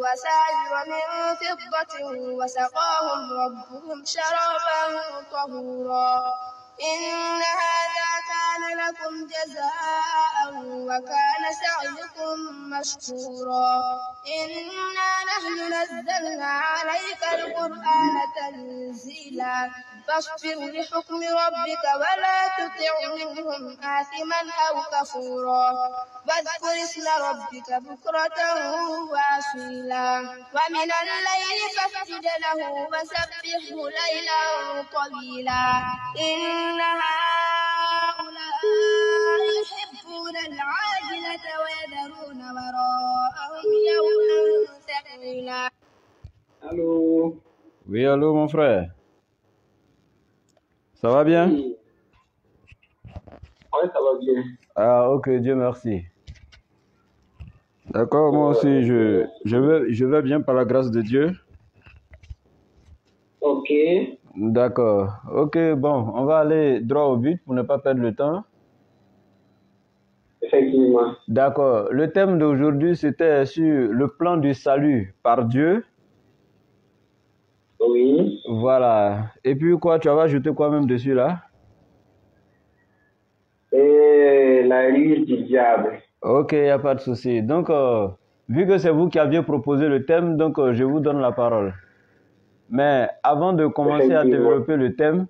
وسائر من فضة وسقاهم ربهم شرابا طهورا إن هذا كان لكم جزاء وكان سعيكم مشكورا إنا نحن نزلنا عليك القرآن تنزيلا فاصبر لحكم ربك ولا تطع منهم آثما أو كفورا واذكر اسم ربك بكرة وأصيلا ومن الليل فاسجد له وسبحه ليلا طويلا إن هؤلاء يحبون العاجلة ويذرون وراءهم يوما ثقيلا. Allô? Oui, allô mon frère. Ça va bien? Oui. Ouais, ça va bien. Ah, ok, Dieu merci. D'accord, moi aussi, je vais bien par la grâce de Dieu. Ok. D'accord. Ok, bon, on va aller droit au but pour ne pas perdre le temps. Effectivement. D'accord. Le thème d'aujourd'hui, c'était sur le plan du salut par Dieu. Oui. Voilà. Et puis quoi, tu vas ajouter quoi même dessus là? Et la ruse du diable. Ok, il n'y a pas de souci. Donc, vu que c'est vous qui aviez proposé le thème, donc je vous donne la parole. Mais avant de commencer à développer le thème,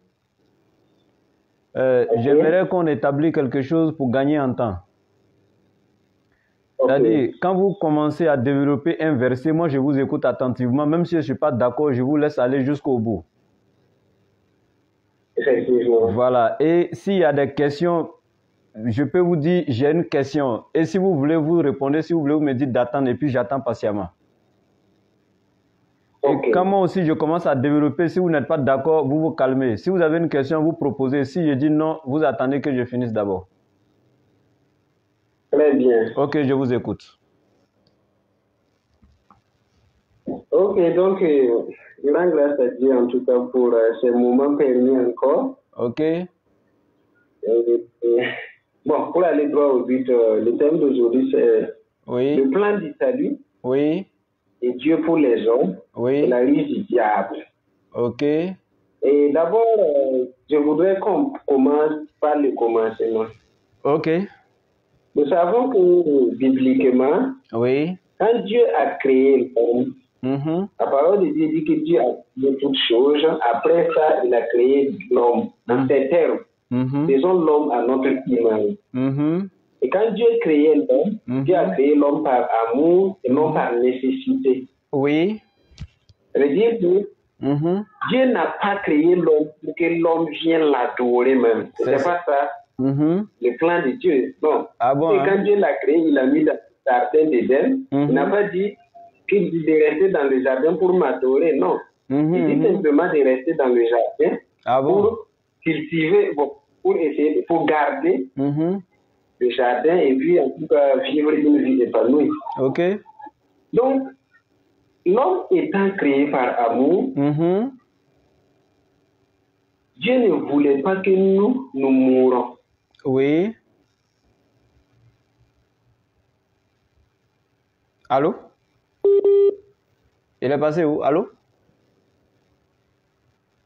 j'aimerais qu'on établisse quelque chose pour gagner en temps. C'est-à-dire, quand vous commencez à développer un verset, moi je vous écoute attentivement, même si je ne suis pas d'accord, je vous laisse aller jusqu'au bout. Effectivement. Voilà. Et s'il y a des questions, je peux vous dire, j'ai une question. Et si vous voulez, vous répondez. Si vous voulez, vous me dites d'attendre et puis j'attends patiemment. Okay. Et quand moi aussi je commence à développer, si vous n'êtes pas d'accord, vous vous calmez. Si vous avez une question, vous proposez. Si je dis non, vous attendez que je finisse d'abord. Très bien. Ok, je vous écoute. Ok, donc, grand grâce à Dieu en tout cas pour ces moments permis encore. Ok. Bon, pour aller droit au but, le thème d'aujourd'hui c'est le plan du salut. Oui. Et Dieu pour les hommes. Oui. Et la ruse du diable. Ok. Et d'abord, je voudrais qu'on commence par le commencement. Ok. Nous savons que bibliquement, oui. Quand Dieu a créé l'homme, la parole de Dieu dit que Dieu a créé toutes choses. Après ça, il a créé l'homme. En ces termes, faisons l'homme à notre image. Et quand Dieu a créé l'homme, Dieu a créé l'homme par amour et non par nécessité. Oui. Ça veut dire que Dieu n'a pas créé l'homme pour que l'homme vienne l'adorer même. C'est pas ça. Le plan de Dieu. Non. Ah bon, et quand Dieu l'a créé, il l'a mis dans le jardin d'Éden. Il n'a pas dit qu'il dit de rester dans le jardin pour m'adorer. Non. Il dit simplement de rester dans le jardin pour cultiver, pour essayer, pour garder le jardin et puis en tout cas vivre une vie épanouie. Ok. Donc, l'homme étant créé par amour, Dieu ne voulait pas que nous mourons. Oui. Allô? Il est passé où? Allô?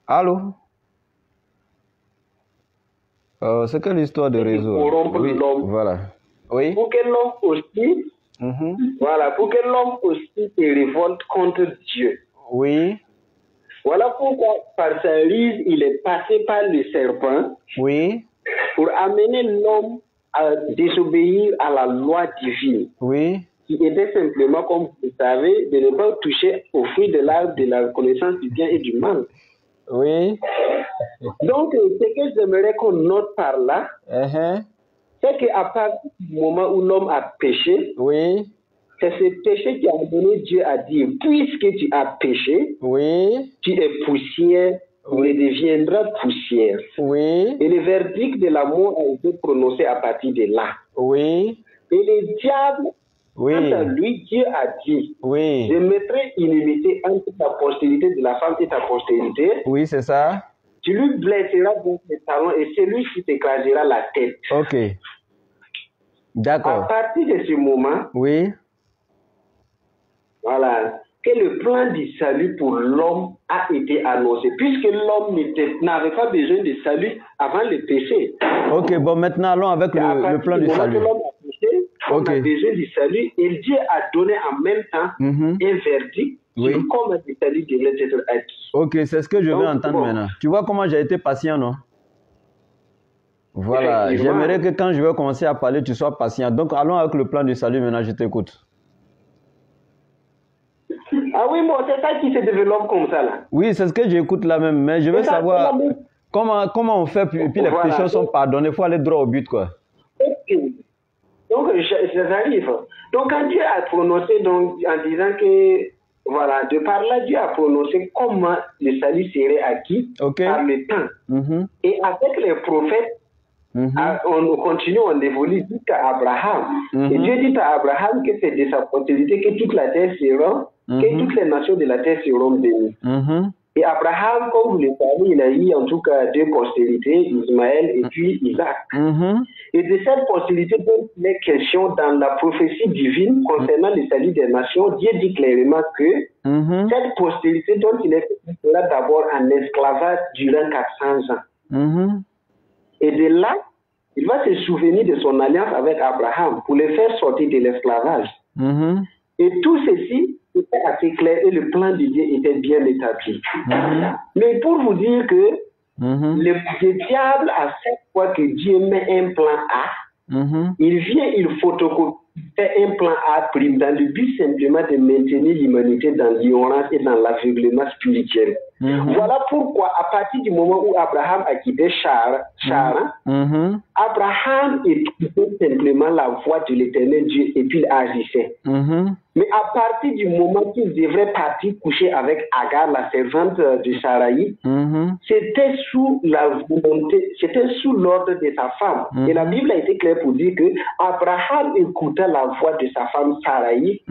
Allô? C'est quelle histoire de réseau? Oui, voilà. Oui. Pour que l'homme aussi, voilà, pour que l'homme aussi se révolte contre Dieu. Oui. Voilà pourquoi, par sa ruse, il est passé par le serpent. Oui. Pour amener l'homme à désobéir à la loi divine. Oui. Qui était simplement, comme vous savez, de ne pas toucher au fruit de l'arbre de la connaissance du bien et du mal. Oui. Donc, ce que j'aimerais qu'on note par là, c'est qu'à partir du moment où l'homme a péché, c'est ce péché qui a amené Dieu à dire, puisque tu as péché, tu es poussière, tu deviendras poussière. Et le verdict de la mort a été prononcé à partir de là. Et le diable, quant à lui, Dieu a dit, je mettrai une unité entre ta postérité de la femme et ta postérité. Oui, c'est ça. Tu lui blesseras dans tes talons et celui qui t'écrasera la tête. Ok. D'accord. À partir de ce moment, voilà, que le plan du salut pour l'homme a été annoncé, puisque l'homme n'avait pas besoin de salut avant le péché. Ok, bon, maintenant allons avec le plan du salut. On a besoin du salut et Dieu a donné en même temps un verdict sur comment le salut devrait être acquis. Ok, c'est ce que je veux entendre maintenant. Tu vois comment j'ai été patient, non? Voilà, j'aimerais que quand je vais commencer à parler, tu sois patient. Donc allons avec le plan du salut maintenant, je t'écoute. Ah oui, bon, c'est ça qui se développe comme ça là. Oui, c'est ce que j'écoute là même, mais je veux savoir comment on fait, puis les péchés sont pardonnés, il faut aller droit au but, quoi. Donc, ça arrive. Donc, quand Dieu a prononcé, donc, en disant que, voilà, de par là, Dieu a prononcé comment le salut serait acquis par le temps. Et avec les prophètes, on continue, on évolue jusqu'à Abraham. Et Dieu dit à Abraham que c'est de sa postérité que toute la terre sera, que toutes les nations de la terre seront bénies. Et Abraham, comme vous le savez, il a eu en tout cas deux postérités, Ismaël et puis Isaac. Et de cette postérité dont il est question dans la prophétie divine concernant le salut des nations, Dieu dit clairement que cette postérité dont il est question sera d'abord en esclavage durant 400 ans. Et de là, il va se souvenir de son alliance avec Abraham pour le faire sortir de l'esclavage. Et tout ceci était assez clair et le plan de Dieu était bien établi. Mais pour vous dire que le diable, à chaque fois que Dieu met un plan A, il vient, il photocopie un plan A prime dans le but simplement de maintenir l'humanité dans l'ignorance et dans l'aveuglement spirituel. Voilà pourquoi, à partir du moment où Abraham a quitté Charan, Abraham écoutait simplement la voix de l'éternel Dieu et puis il agissait. Mais à partir du moment qu'il devrait partir coucher avec Agar, la servante de Sarai, c'était sous la volonté, c'était sous l'ordre de sa femme. Et la Bible a été claire pour dire que Abraham écoutait la voix de sa femme Sarai,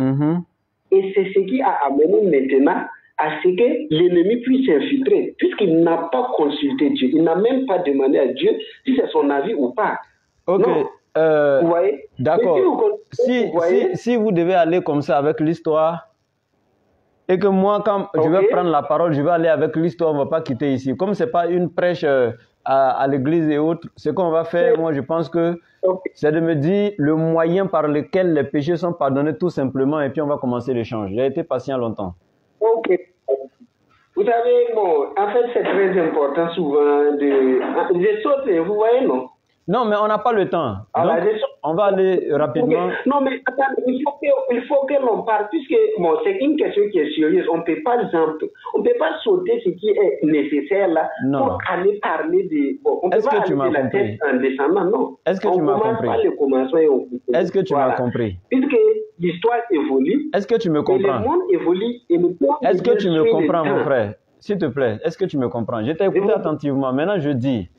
et c'est ce qui a amené maintenant à ce que l'ennemi puisse s'infiltrer, puisqu'il n'a pas consulté Dieu, il n'a même pas demandé à Dieu si c'est son avis ou pas. Ok. Non. Vous voyez? D'accord. Si vous devez aller comme ça avec l'histoire, et que moi, quand je vais prendre la parole, je vais aller avec l'histoire, on ne va pas quitter ici. Comme ce n'est pas une prêche à l'église et autres, ce qu'on va faire, moi je pense que c'est de me dire le moyen par lequel les péchés sont pardonnés tout simplement, et puis on va commencer l'échange. J'ai été patient longtemps. Ok. Vous savez, bon, en fait, c'est très important souvent de sauter, vous voyez, non? Non, mais on n'a pas le temps. Donc, on va aller rapidement. Okay. Non, mais attends, il faut que l'on parle, puisque bon, c'est une question qui est sérieuse. On ne peut pas sauter ce qui est nécessaire là pour aller parler de. Bon, on peut pas aller de la tête en descendant, non. Est-ce que tu m'as compris? Pas le commencement et on Est-ce que tu m'as compris? Puisque l'histoire évolue. Est-ce que tu me comprends? Et le monde évolue. Est-ce que tu me comprends, mon frère? S'il te plaît, est-ce que tu me comprends? Je t'ai écouté attentivement. Maintenant, je dis.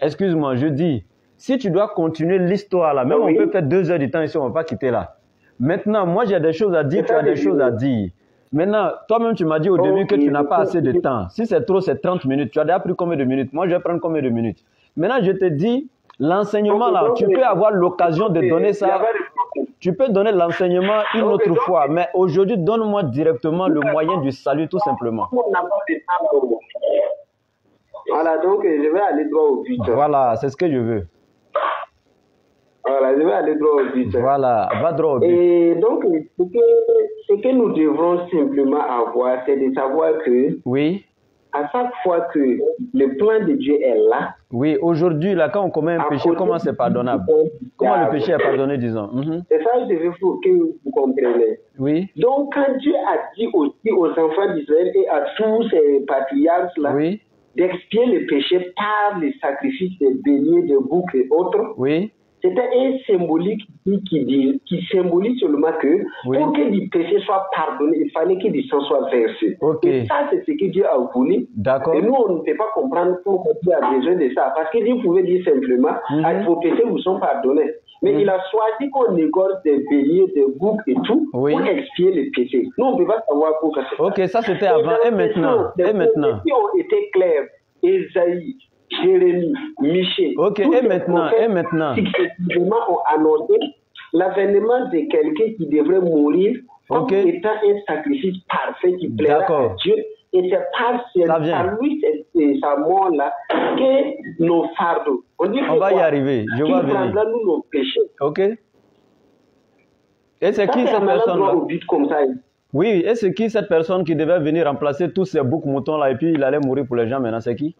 Excuse-moi, je dis, si tu dois continuer l'histoire là, même on peut faire 2 heures du temps ici, on ne va pas quitter là. Maintenant, moi j'ai des choses à dire, tu as des choses à dire. Maintenant, toi-même tu m'as dit au début que tu n'as pas assez de temps. Si c'est trop, c'est 30 minutes. Tu as déjà pris combien de minutes? Moi, je vais prendre combien de minutes? Maintenant, je te dis, l'enseignement là, tu peux avoir l'occasion de donner ça. Tu peux donner l'enseignement une autre fois, mais aujourd'hui, donne-moi directement le moyen du salut, tout simplement. Voilà, donc je vais aller droit au but. Voilà, c'est ce que je veux. Voilà, je vais aller droit au but. Voilà, va droit au but. Et donc, ce que nous devrons simplement avoir, c'est de savoir que, à chaque fois que le plan de Dieu est là, aujourd'hui, là, quand on commet un péché, comment c'est pardonnable? Comment le péché est pardonné, disons? C'est ça que je veux que vous compreniez. Donc, quand Dieu a dit aussi aux enfants d'Israël et à tous ces patriarches-là, d'expier le péché par les sacrifices de béliers, de boucs et autres, c'était un symbolique qui symbolise seulement que pour que du péché soit pardonné, il fallait que du sang soit versé. Et ça, c'est ce que Dieu a voulu. Et nous, on ne peut pas comprendre pourquoi Dieu a besoin de ça. Parce que Dieu pouvait dire simplement, vos péchés vous sont pardonnés. Mais il a choisi qu'on égorge des béliers, des boucs et tout pour expier les péchés. Nous, on ne peut pas savoir pourquoi c'est ça. Ok, ça c'était avant. Et maintenant? Les prophéties ont été claires. Ésaïe, Jérémie, Michée. Ok, et maintenant? Successivement ont annoncé l'avènement de quelqu'un qui devrait mourir comme étant un sacrifice parfait qui plaira à Dieu. Et c'est par lui, c'est sa mort-là, que nos fardeaux. On va y arriver. Je vois venir. Nous nos péchés. Ok. Et c'est qui cette personne-là? Oui, et c'est qui cette personne qui devait venir remplacer tous ces boucs moutons-là et puis il allait mourir pour les gens maintenant? C'est qui?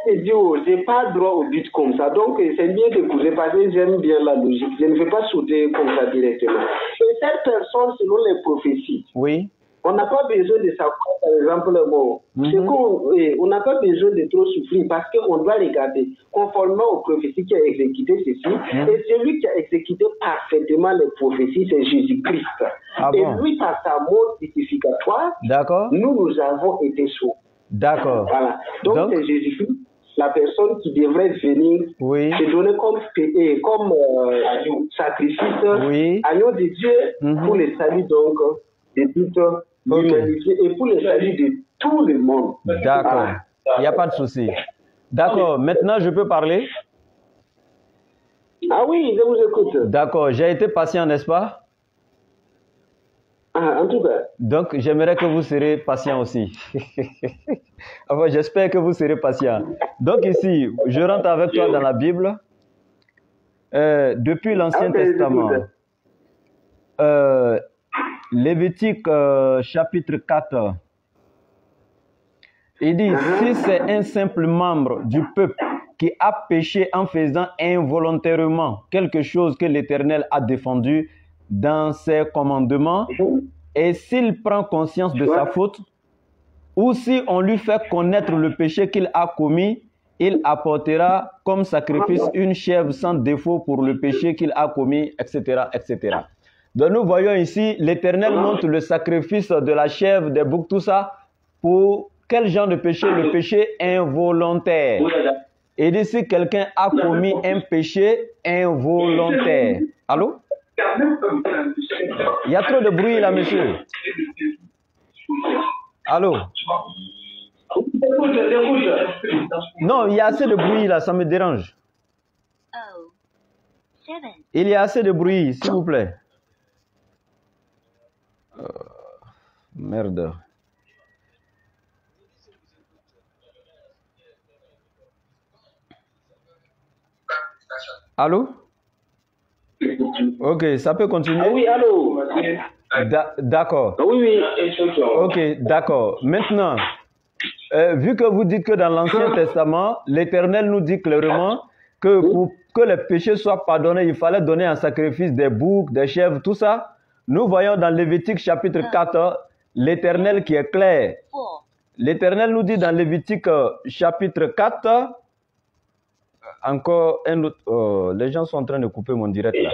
Je n'ai pas droit au but comme ça. Donc, c'est bien d'écouter parce que j'aime bien la logique. Je ne vais pas sauter comme ça directement. Et cette personne, selon les prophéties, on n'a pas besoin de savoir, par exemple, on n'a pas besoin de trop souffrir parce qu'on doit regarder conformément aux prophéties qui a exécuté ceci. Et celui qui a exécuté parfaitement les prophéties, c'est Jésus-Christ. Et lui, par sa mort justificatoire, nous avons été sauvés. D'accord. Voilà. Donc c'est Jésus-Christ, la personne qui devrait venir se donner comme sacrifice, agneau de Dieu, pour le salut donc de toute l'humanité et pour le salut de tout le monde. D'accord. Il n'y a pas de souci. D'accord. Maintenant, je peux parler? Ah oui, je vous écoute. D'accord. J'ai été patient, n'est-ce pas? En tout cas. Donc, j'aimerais que vous serez patient aussi. Enfin, j'espère que vous serez patient. Donc ici, je rentre avec toi dans la Bible. Depuis l'Ancien Testament, Lévitique chapitre 4, il dit, si c'est un simple membre du peuple qui a péché en faisant involontairement quelque chose que l'Éternel a défendu dans ses commandements, et s'il prend conscience de sa faute, ou si on lui fait connaître le péché qu'il a commis, il apportera comme sacrifice une chèvre sans défaut pour le péché qu'il a commis, etc., etc. Donc nous voyons ici, l'Éternel montre le sacrifice de la chèvre, des boucs, tout ça, pour quel genre de péché? Le péché involontaire. Et dit si quelqu'un a commis un péché involontaire. Allô? Il y a trop de bruit là, monsieur. Allô? Non, il y a assez de bruit là, ça me dérange. Il y a assez de bruit, s'il vous plaît. Merde. Allô? Ok, ça peut continuer? Ah oui, allô? D'accord. Ah oui, oui. Ok, d'accord. Maintenant, vu que vous dites que dans l'Ancien Testament, l'Éternel nous dit clairement que pour que les péchés soient pardonnés, il fallait donner un sacrifice des boucs, des chèvres, tout ça. Nous voyons dans Lévitique chapitre 4, l'Éternel qui est clair. L'Éternel nous dit dans Lévitique chapitre 4, encore un autre... les gens sont en train de couper mon direct là.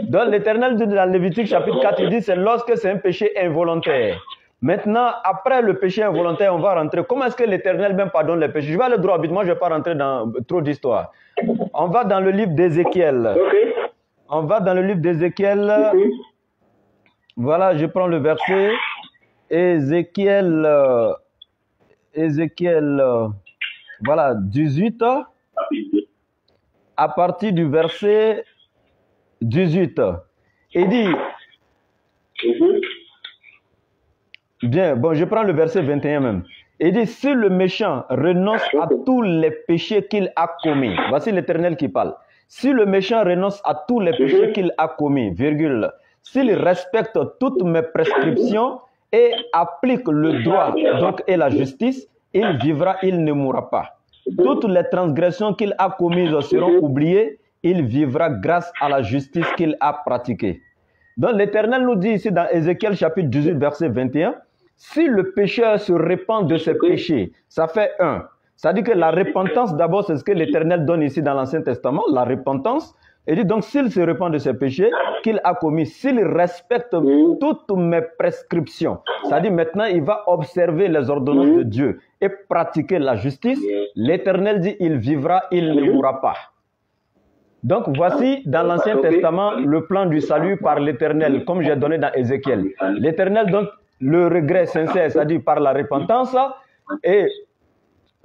Donc l'Éternel dit dans Lévitique chapitre 4, il dit c'est lorsque c'est un péché involontaire. Maintenant, après le péché involontaire, on va rentrer. Comment est-ce que l'Éternel même pardonne les péchés? Je vais aller droit au but, moi je ne vais pas rentrer dans trop d'histoire. On va dans le livre d'Ézéchiel. On va dans le livre d'Ézéchiel. Voilà, je prends le verset. Ézéchiel, voilà, 18. À partir du verset 18. Il dit... Bien, bon, je prends le verset 21 même. Il dit, si le méchant renonce à tous les péchés qu'il a commis, voici l'Éternel qui parle. Si le méchant renonce à tous les péchés qu'il a commis, virgule, s'il respecte toutes mes prescriptions et applique le droit donc, et la justice, il vivra, il ne mourra pas. Toutes les transgressions qu'il a commises seront oubliées, il vivra grâce à la justice qu'il a pratiquée. Donc l'Éternel nous dit ici dans Ézéchiel chapitre 18 verset 21, si le pécheur se repent de ses péchés, ça fait un. Ça dit que la repentance d'abord, c'est ce que l'Éternel donne ici dans l'Ancien Testament, la repentance. Il dit donc s'il se repent de ses péchés qu'il a commis, s'il respecte toutes mes prescriptions, ça dit maintenant il va observer les ordonnances de Dieu et pratiquer la justice, l'Éternel dit il vivra, il ne mourra pas. Donc voici dans l'Ancien Testament le plan du salut par l'Éternel, comme j'ai donné dans Ézéchiel. L'Éternel donc le regret sincère, c'est-à-dire par la repentance, et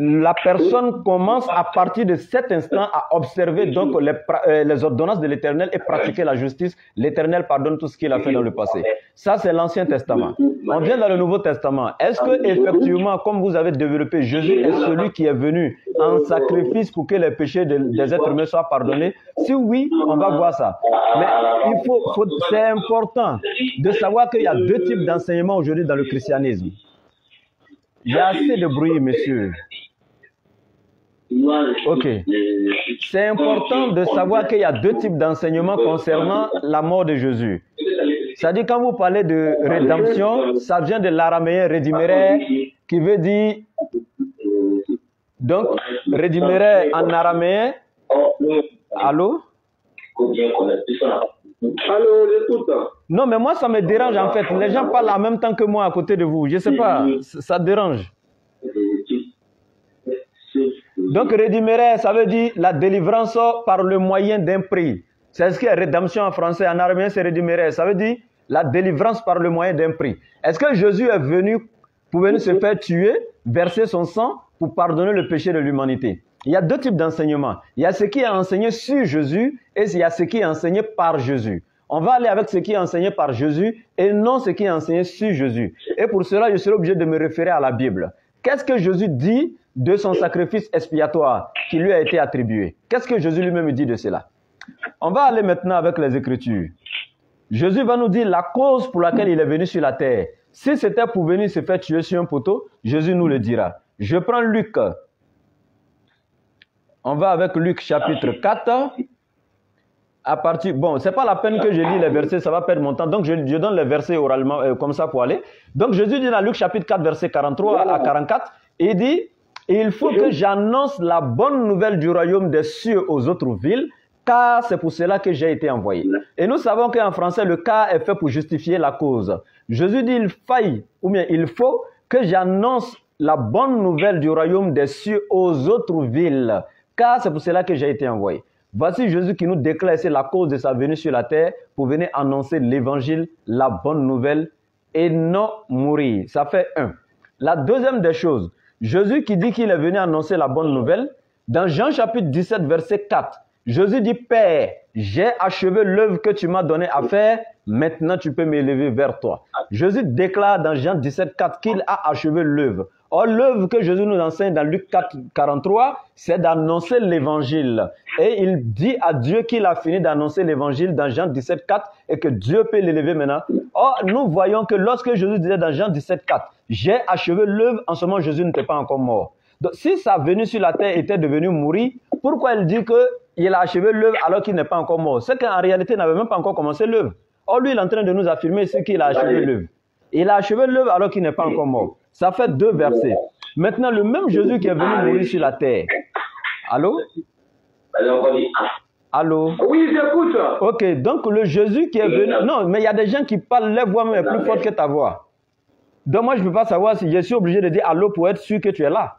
la personne commence à partir de cet instant à observer donc les ordonnances de l'Éternel et pratiquer la justice. L'Éternel pardonne tout ce qu'il a fait dans le passé. Ça, c'est l'Ancien Testament. On vient dans le Nouveau Testament. Est-ce que effectivement, comme vous avez développé, Jésus est celui qui est venu en sacrifice pour que les péchés des êtres humains soient pardonnés? Si oui, on va voir ça. Mais c'est important de savoir qu'il y a deux types d'enseignements aujourd'hui dans le christianisme. Il y a assez de bruit, monsieur. Ok. C'est important de savoir qu'il y a deux types d'enseignements concernant la mort de Jésus. C'est-à-dire, quand vous parlez de rédemption, ça vient de l'araméen redimere, qui veut dire... Donc, redimere en araméen... Allô? Allô, j'écoute. Non, mais moi, ça me dérange en fait. Les gens parlent en même temps que moi à côté de vous. Je ne sais pas, ça dérange. Donc, redimere, ça veut dire la délivrance par le moyen d'un prix. C'est ce qui est rédemption en français. En araméen, c'est redimere. Ça veut dire la délivrance par le moyen d'un prix. Est-ce que Jésus est venu pour venir se faire tuer, verser son sang pour pardonner le péché de l'humanité? Il y a deux types d'enseignements. Il y a ce qui est enseigné sur Jésus et il y a ce qui est enseigné par Jésus. On va aller avec ce qui est enseigné par Jésus et non ce qui est enseigné sur Jésus. Et pour cela, je serai obligé de me référer à la Bible. Qu'est-ce que Jésus dit de son sacrifice expiatoire qui lui a été attribué? Qu'est-ce que Jésus lui-même dit de cela? On va aller maintenant avec les Écritures. Jésus va nous dire la cause pour laquelle il est venu sur la terre. Si c'était pour venir se faire tuer sur un poteau, Jésus nous le dira. Je prends Luc. On va avec Luc chapitre 4. À partir, bon, c'est pas la peine que je lis les versets, ça va perdre mon temps. Donc, je donne les versets oralement, comme ça pour aller. Donc, Jésus dit dans Luc chapitre 4, verset 43 à 44, il dit, il faut que j'annonce la bonne nouvelle du royaume des cieux aux autres villes, car c'est pour cela que j'ai été envoyé. Et nous savons qu'en français, le car est fait pour justifier la cause. Jésus dit, il faut que j'annonce la bonne nouvelle du royaume des cieux aux autres villes, car c'est pour cela que j'ai été envoyé. Voici Jésus qui nous déclare, c'est la cause de sa venue sur la terre pour venir annoncer l'évangile, la bonne nouvelle et non mourir. Ça fait un. La deuxième des choses, Jésus qui dit qu'il est venu annoncer la bonne nouvelle, dans Jean chapitre 17 verset 4, Jésus dit, Père, j'ai achevé l'œuvre que tu m'as donné à faire, maintenant tu peux m'élever vers toi. Jésus déclare dans Jean 17, 4 qu'il a achevé l'œuvre. Or, l'œuvre que Jésus nous enseigne dans Luc 4, 43, c'est d'annoncer l'évangile. Et il dit à Dieu qu'il a fini d'annoncer l'évangile dans Jean 17, 4 et que Dieu peut l'élever maintenant. Or, nous voyons que lorsque Jésus disait dans Jean 17, 4, j'ai achevé l'œuvre, en ce moment Jésus n'était pas encore mort. Donc, si sa venue sur la terre était devenue mourir, pourquoi il dit qu'il a achevé l'œuvre alors qu'il n'est pas encore mort? C'est qu'en réalité, il n'avait même pas encore commencé l'œuvre. Or, lui, il est en train de nous affirmer ce qu'il a achevé l'œuvre. Il a achevé l'œuvre alors qu'il n'est pas encore mort. Ça fait deux versets. Maintenant, le même Jésus qui est venu mourir sur la terre. Allô? Allô? Oui, j'écoute. Ok, donc le Jésus qui est venu... Non, mais il y a des gens qui parlent, leur voix même est plus forte que ta voix. Donc moi, je ne peux pas savoir si je suis obligé de dire allô pour être sûr que tu es là.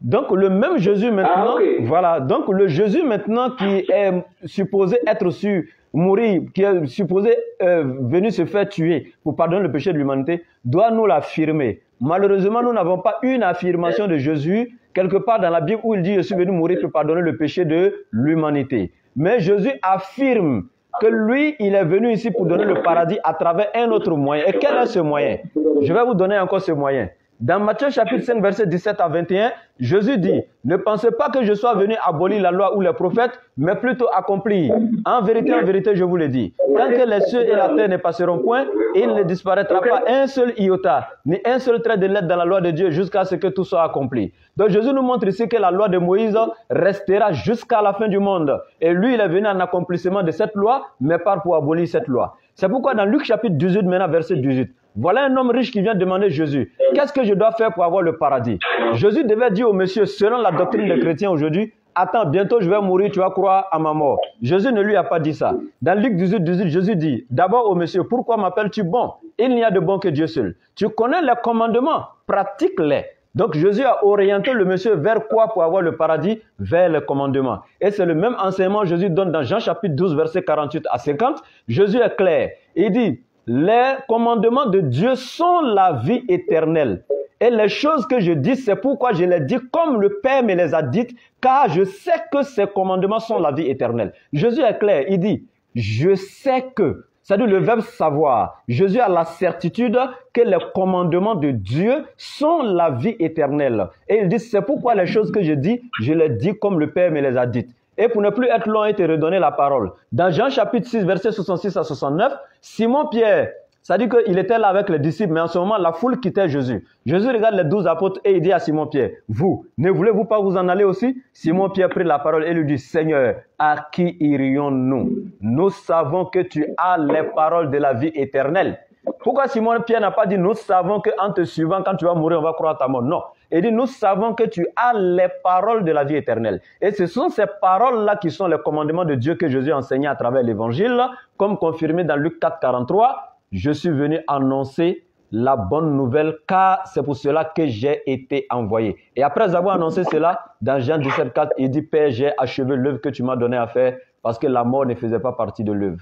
Donc le même Jésus maintenant... Voilà, donc le Jésus maintenant qui est supposé être sur... mourir, qui est supposé venir se faire tuer pour pardonner le péché de l'humanité, doit nous l'affirmer. Malheureusement, nous n'avons pas une affirmation de Jésus quelque part dans la Bible où il dit « Je suis venu mourir pour pardonner le péché de l'humanité ». Mais Jésus affirme que lui, il est venu ici pour donner le paradis à travers un autre moyen. Et quel est ce moyen? Je vais vous donner encore ce moyen. Dans Matthieu chapitre 5, verset 17 à 21, Jésus dit, ne pensez pas que je sois venu abolir la loi ou les prophètes, mais plutôt accomplir. En vérité, je vous le dis, tant que les cieux et la terre ne passeront point, il ne disparaîtra pas un seul iota, ni un seul trait de lettre dans la loi de Dieu jusqu'à ce que tout soit accompli. Donc Jésus nous montre ici que la loi de Moïse restera jusqu'à la fin du monde. Et lui, il est venu en accomplissement de cette loi, mais pas pour abolir cette loi. C'est pourquoi dans Luc chapitre 18, maintenant verset 18, voilà un homme riche qui vient demander Jésus, qu'est-ce que je dois faire pour avoir le paradis? Jésus devait dire au monsieur, selon la doctrine des chrétiens aujourd'hui, attends, bientôt je vais mourir, tu vas croire à ma mort. Jésus ne lui a pas dit ça. Dans Luc 18, 18, Jésus dit, d'abord au monsieur, pourquoi m'appelles-tu bon? Il n'y a de bon que Dieu seul. Tu connais les commandements, pratique-les. Donc Jésus a orienté le monsieur vers quoi pour avoir le paradis? Vers les commandements. Et c'est le même enseignement que Jésus donne dans Jean chapitre 12, verset 48 à 50. Jésus est clair. Il dit, les commandements de Dieu sont la vie éternelle. Et les choses que je dis, c'est pourquoi je les dis comme le Père me les a dites, car je sais que ces commandements sont la vie éternelle. Jésus est clair, il dit, je sais que, c'est-à-dire le verbe savoir. Jésus a la certitude que les commandements de Dieu sont la vie éternelle. Et il dit, c'est pourquoi les choses que je dis, je les dis comme le Père me les a dites. Et pour ne plus être long et te redonner la parole. Dans Jean chapitre 6, versets 66 à 69, Simon-Pierre, ça dit qu'il était là avec les disciples, mais en ce moment, la foule quittait Jésus. Jésus regarde les 12 apôtres et il dit à Simon-Pierre, vous, ne voulez-vous pas vous en aller aussi? Simon-Pierre prit la parole et lui dit, Seigneur, à qui irions-nous? Nous savons que tu as les paroles de la vie éternelle. Pourquoi Simon-Pierre n'a pas dit, nous savons qu'en te suivant, quand tu vas mourir, on va croire à ta mort? Non. Il dit, nous savons que tu as les paroles de la vie éternelle. Et ce sont ces paroles-là qui sont les commandements de Dieu que Jésus a enseignés à travers l'évangile, comme confirmé dans Luc 4, 43. Je suis venu annoncer la bonne nouvelle, car c'est pour cela que j'ai été envoyé. Et après avoir annoncé cela, dans Jean 17, 4, il dit, Père, j'ai achevé l'œuvre que tu m'as donné à faire, parce que la mort ne faisait pas partie de l'œuvre.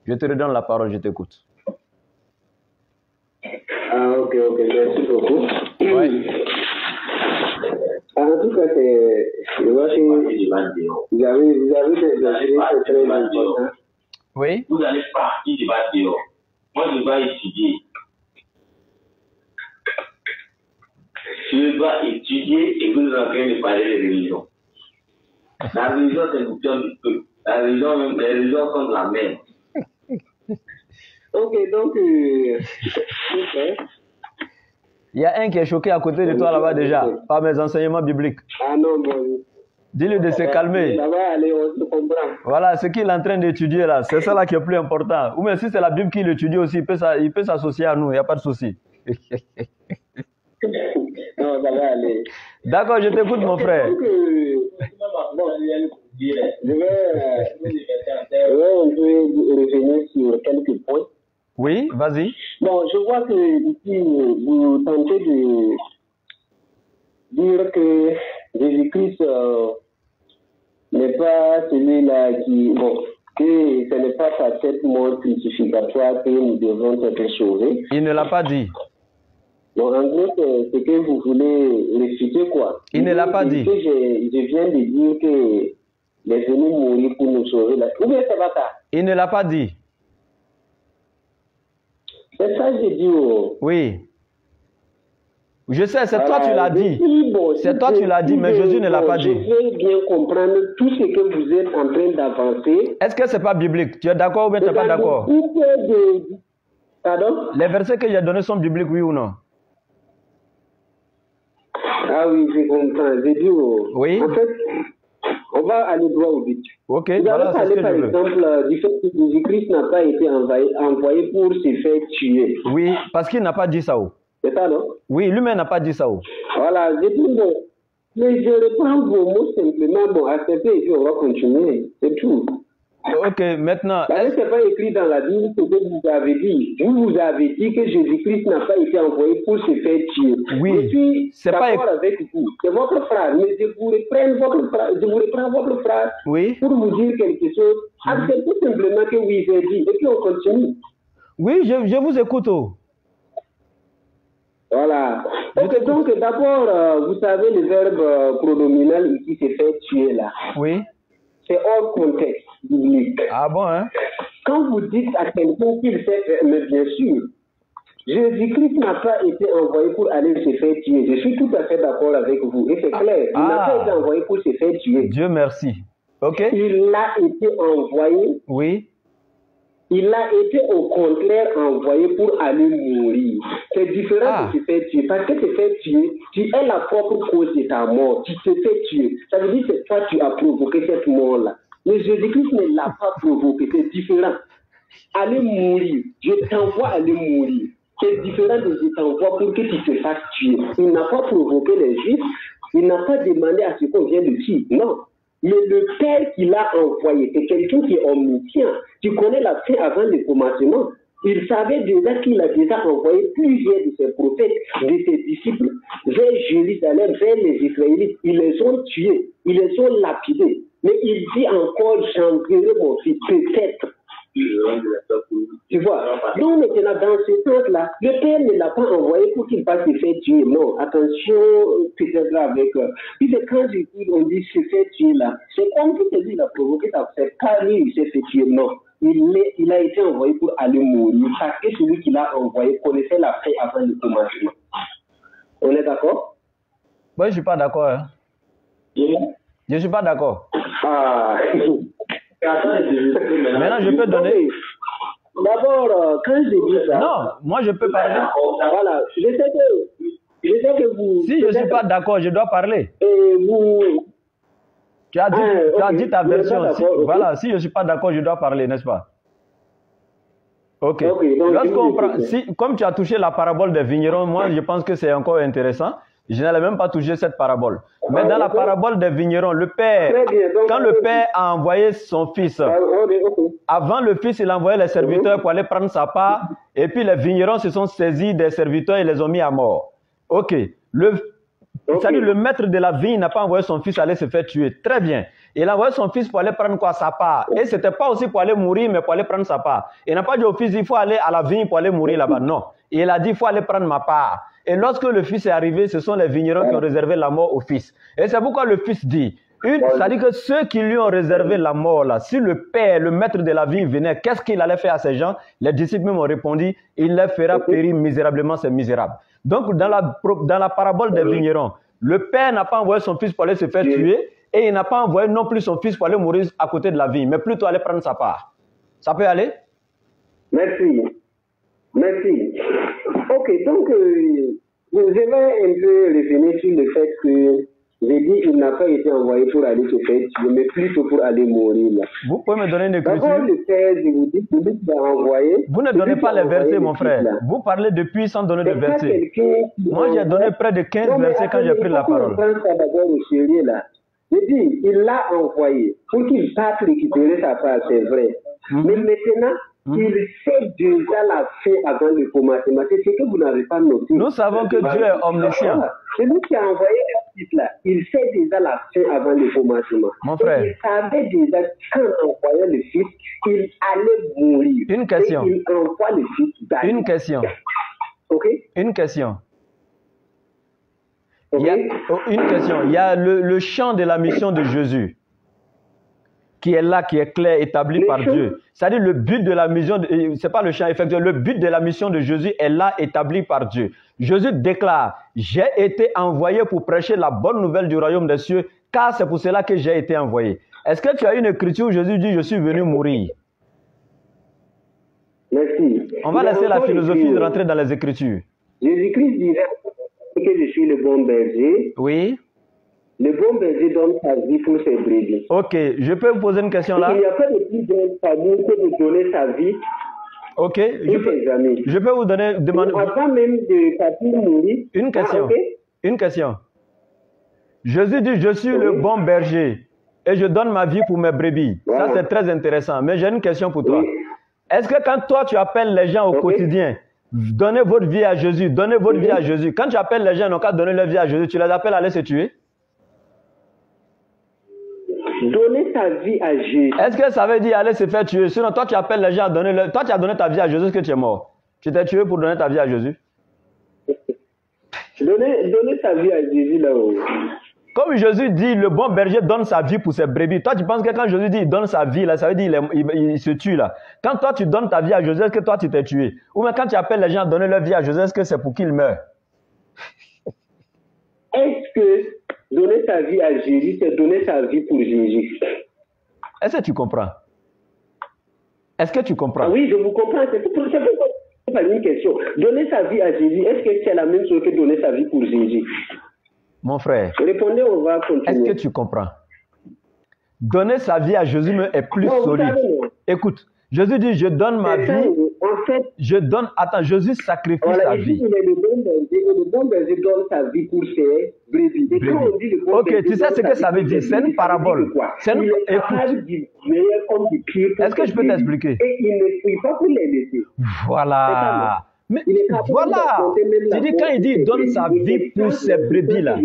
Je te redonne la parole, je t'écoute. Ah, ok, merci beaucoup. Oui. En tout cas, vous avez des très importants. Oui. Vous allez partir du bas dehors. Moi, je vais étudier. Je dois étudier et vous êtes en train de parler de religion. La religion, c'est une question du peuple. La religion, même, les religions sont de la merde. Ok, donc, il y a un qui est choqué à côté de toi là-bas déjà, par mes enseignements bibliques. Ah non, bon. Dis-lui de se calmer. Ça va aller, on se comprend. Voilà, ce qu'il est en train d'étudier là, c'est ça là qui est plus important. Ou même si c'est la Bible qu'il étudie aussi, il peut s'associer à nous, il n'y a pas de souci. Non, ça va aller. D'accord, je t'écoute mon frère. Donc, je vais un peu revenir sur quelques points. Oui, vas-y. Bon, je vois que ici, vous tentez de dire que Jésus-Christ n'est pas celui-là qui... Bon, que ce n'est pas par cette mort crucificatoire que nous devons être sauvés. Il ne l'a pas dit. Donc, en gros, c'est ce que vous voulez réciter, quoi. Il ne l'a pas dit. Je viens de dire qu'il est venu mourir pour nous sauver. Ou bien c'est pas ça? Il ne l'a pas dit. C'est ça que j'ai dit. Oh. Oui. Je sais, c'est toi tu l'as dit. Bon, c'est toi tu l'as dit, mais Jésus ne l'a pas dit. Je veux bien comprendre tout ce que vous êtes en train d'avancer. Est-ce que c'est pas biblique? Tu es d'accord ou bien tu n'es pas d'accord? Pardon? Les versets que j'ai donnés sont bibliques, oui ou non? Ah oui, je comprends. J'ai dit, oui. En fait, on va aller droit au but. Ok, vous voilà, avez parlé, par exemple, du fait que Jésus-Christ n'a pas été envoyé pour se faire tuer. Oui, parce qu'il n'a pas dit ça. C'est ça, non? Oui, lui-même n'a pas dit ça. Voilà, j'ai dit, bon, mais je reprends vos mots simplement, bon, acceptez et puis on va continuer. C'est tout. Ok, maintenant... Ce n'est pas écrit dans la Bible ce que vous avez dit. Vous avez dit que Jésus-Christ n'a pas été envoyé pour se faire tuer. Oui, je suis d'accord pas... avec vous. C'est votre phrase, mais je vous reprends votre phrase oui. Pour vous dire quelque chose. Acceptez simplement que oui, j'ai dit. Et puis on continue. Oui, je vous écoute. Voilà. Donc d'abord, vous savez le verbe pronominal ici, c'est faire tuer là. Oui. C'est hors contexte biblique. Ah bon, hein? Quand vous dites à quelqu'un qu'il fait, mais bien sûr, Jésus-Christ n'a pas été envoyé pour aller se faire tuer. Je suis tout à fait d'accord avec vous. Et c'est clair, il n'a pas été envoyé pour se faire tuer. Dieu merci. Ok. Il a été envoyé. Oui. Il a été au contraire envoyé pour aller mourir. C'est différent de se faire tuer. Parce que se faire tuer, tu es la propre cause de ta mort. Tu te fais tuer. Ça veut dire que c'est toi qui as provoqué cette mort-là. Mais Jésus-Christ ne l'a pas provoqué. C'est différent. Aller mourir. Je t'envoie aller mourir. C'est différent de je t'envoie pour que tu te fasses tuer. Il n'a pas provoqué les Juifs. Il n'a pas demandé à ce qu'on vienne de tuer. Non. Mais le Père qui l'a envoyé, c'est quelqu'un qui est omniscient. Tu connais la fin avant le commencement. Il savait déjà qu'il a déjà envoyé plusieurs de ses prophètes, de ses disciples, vers Jérusalem, vers les Israélites. Ils les ont tués, ils les ont lapidés. Mais il dit encore, j'enverrai mon fils, peut-être. Tu vois. Donc maintenant, dans ce sens-là, le père ne l'a pas envoyé pour qu'il passe se faire tuer. Non, attention, peut-être avec... Puis quand on dit se faire tuer là, c'est comme si lui, il a provoqué ça. C'est pas lui, il s'est fait tuer. Non. Il a été envoyé pour aller mourir. Parce que celui qui l'a envoyé connaissait la fin avant le commencement. On est d'accord? Moi, je ne suis pas d'accord. Hein. Je ne suis pas d'accord. Ah. Maintenant, je peux donner... D'abord, quand je dis ça... Non, moi, je peux parler. Voilà, je sais que vous... Si je ne suis pas d'accord, je dois parler. Et vous... Tu as dit ta version. Voilà, si je ne suis pas d'accord, je dois parler, n'est-ce pas? Ok. Lorsqu'on prend, comme tu as touché la parabole des vignerons, moi, je pense que c'est encore intéressant. Je n'allais même pas toucher cette parabole. Mais dans la parabole des vignerons, le père, quand le père a envoyé son fils, avant le fils, il a envoyé les serviteurs pour aller prendre sa part, et puis les vignerons se sont saisis des serviteurs et les ont mis à mort. Ok. Le maître de la vigne n'a pas envoyé son fils aller se faire tuer. Très bien. Il a envoyé son fils pour aller prendre quoi? Sa part. Et ce n'était pas aussi pour aller mourir, mais pour aller prendre sa part. Il n'a pas dit au fils, il faut aller à la vigne pour aller mourir là-bas. Non. Il a dit, il faut aller prendre ma part. Et lorsque le fils est arrivé, ce sont les vignerons qui ont réservé la mort au fils. Et c'est pourquoi le fils dit, c'est-à-dire que ceux qui lui ont réservé la mort, là, si le père, le maître de la vigne venait, qu'est-ce qu'il allait faire à ces gens? Les disciples même ont répondu, il les fera périr misérablement, c'est misérable. Donc, dans la parabole des vignerons, le père n'a pas envoyé son fils pour aller se faire tuer, et il n'a pas envoyé non plus son fils pour aller mourir à côté de la vigne, mais plutôt aller prendre sa part. Ça peut aller? Merci. Merci. Ok, donc, je vais un peu revenir sur le fait que j'ai dit qu'il n'a pas été envoyé pour aller se faire tuer, mais plutôt pour aller mourir là. Vous pouvez me donner une écriture? D'abord, le père, je vous dis, celui qui a envoyé... Vous ne donnez pas les versets, mon frère. Vous parlez depuis sans donner de versets. Moi, j'ai donné près de 15 versets quand j'ai pris la parole. Je dis, il l'a envoyé pour qu'il parte récupérer sa part, c'est vrai. Mais maintenant, il sait déjà la fin avant le commencement. C'est ce que vous n'avez pas noté. Nous savons que Dieu est omniscient. Celui qui a envoyé le fils là, il sait déjà la fin avant le commencement. Mon frère. Il savait déjà quand envoyait le fils, il allait mourir. Une question. Et il envoie le fils d'aller. Une question. Ok? Une question. Okay. Une question. Il y a le champ de la mission de Jésus qui est là, qui est clair, établi par Dieu. C'est-à-dire le but de la mission, c'est pas le champ effectué, le but de la mission de Jésus est là, établi par Dieu. Jésus déclare, j'ai été envoyé pour prêcher la bonne nouvelle du royaume des cieux, car c'est pour cela que j'ai été envoyé. Est-ce que tu as une écriture où Jésus dit, je suis venu mourir? Merci. On va laisser la philosophie rentrer dans les écritures. Jésus-Christ disait que je suis le bon berger. Oui. Le bon berger donne sa vie pour ses brebis. Ok, je peux vous poser une question là? Il n'y a pas de plus grand amour que de donner sa vie. Ok, je peux vous demander. Avant même de partir mourir. Une question. Une question. Jésus dit, je suis le bon berger et je donne ma vie pour mes brebis. Voilà. Ça, c'est très intéressant. Mais j'ai une question pour toi. Oui. Est-ce que quand toi, tu appelles les gens au quotidien, donnez votre vie à Jésus, donnez votre vie à Jésus. Quand tu appelles les gens, n'ont qu'à donner leur vie à Jésus, tu les appelles à aller se tuer? Donner ta vie à Jésus. Est-ce que ça veut dire aller se faire tuer? Sinon, toi, tu appelles les gens à donner leur... Toi, tu as donné ta vie à Jésus, est-ce que tu es mort? Tu t'es tué pour donner ta vie à Jésus? Donner ta vie à Jésus là-haut. Comme Jésus dit, le bon berger donne sa vie pour ses brebis. Toi, tu penses que quand Jésus dit il donne sa vie, là, ça veut dire il se tue là. Quand toi, tu donnes ta vie à Jésus, est-ce que toi, tu t'es tué? Ou même quand tu appelles les gens à donner leur vie à Jésus, est-ce que c'est pour qu'ils meurent? Est-ce que donner ta vie à Jésus, c'est donner sa vie pour Jésus? Est-ce que tu comprends? Est-ce que tu comprends? Oui, je vous comprends. C'est pas une question. Donner sa vie à Jésus, est-ce que c'est la même chose que donner sa vie pour Jésus? Mon frère, répondez, on va continuer. Est-ce que tu comprends? Donner sa vie à Jésus est plus solide. Écoute, Jésus dit, je donne ma vie. En fait, je donne. Attends, Jésus sacrifie sa vie. Il est le bon berger donne sa vie pour ses brebis. Et quand on dit le bon berger, tu sais ce que ça veut dire? C'est une parabole. Est-ce que je peux t'expliquer? Et il ne prie pas pour les laisser. Voilà. Mais voilà, tu dis quand il dit il donne sa vie pour ces brebis-là.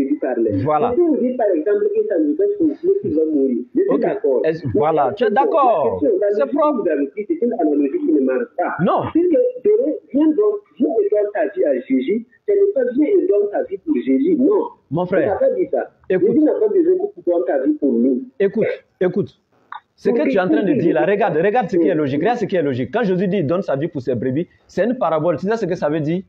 Voilà. Si vous dites par exemple que ça nous fait souffler qu'il va mourir, je suis d'accord. Voilà, tu es d'accord. C'est propre. Vous avez dit, c'est une analogie qui ne marche pas. Non. Puisque viens et donne ta vie à Jésus, ce n'est pas viens et donne ta vie pour Jésus, non. Mon frère, il n'a pas dit ça. écoute. Jésus n'a pas besoin que tu donnes ta vie pour nous. Écoute. Ce que tu es en train de dire là, regarde ce qui est logique. Regarde ce qui est logique. Quand Jésus dit il donne sa vie pour ses brebis, c'est une parabole. Tu sais ce que ça veut dire?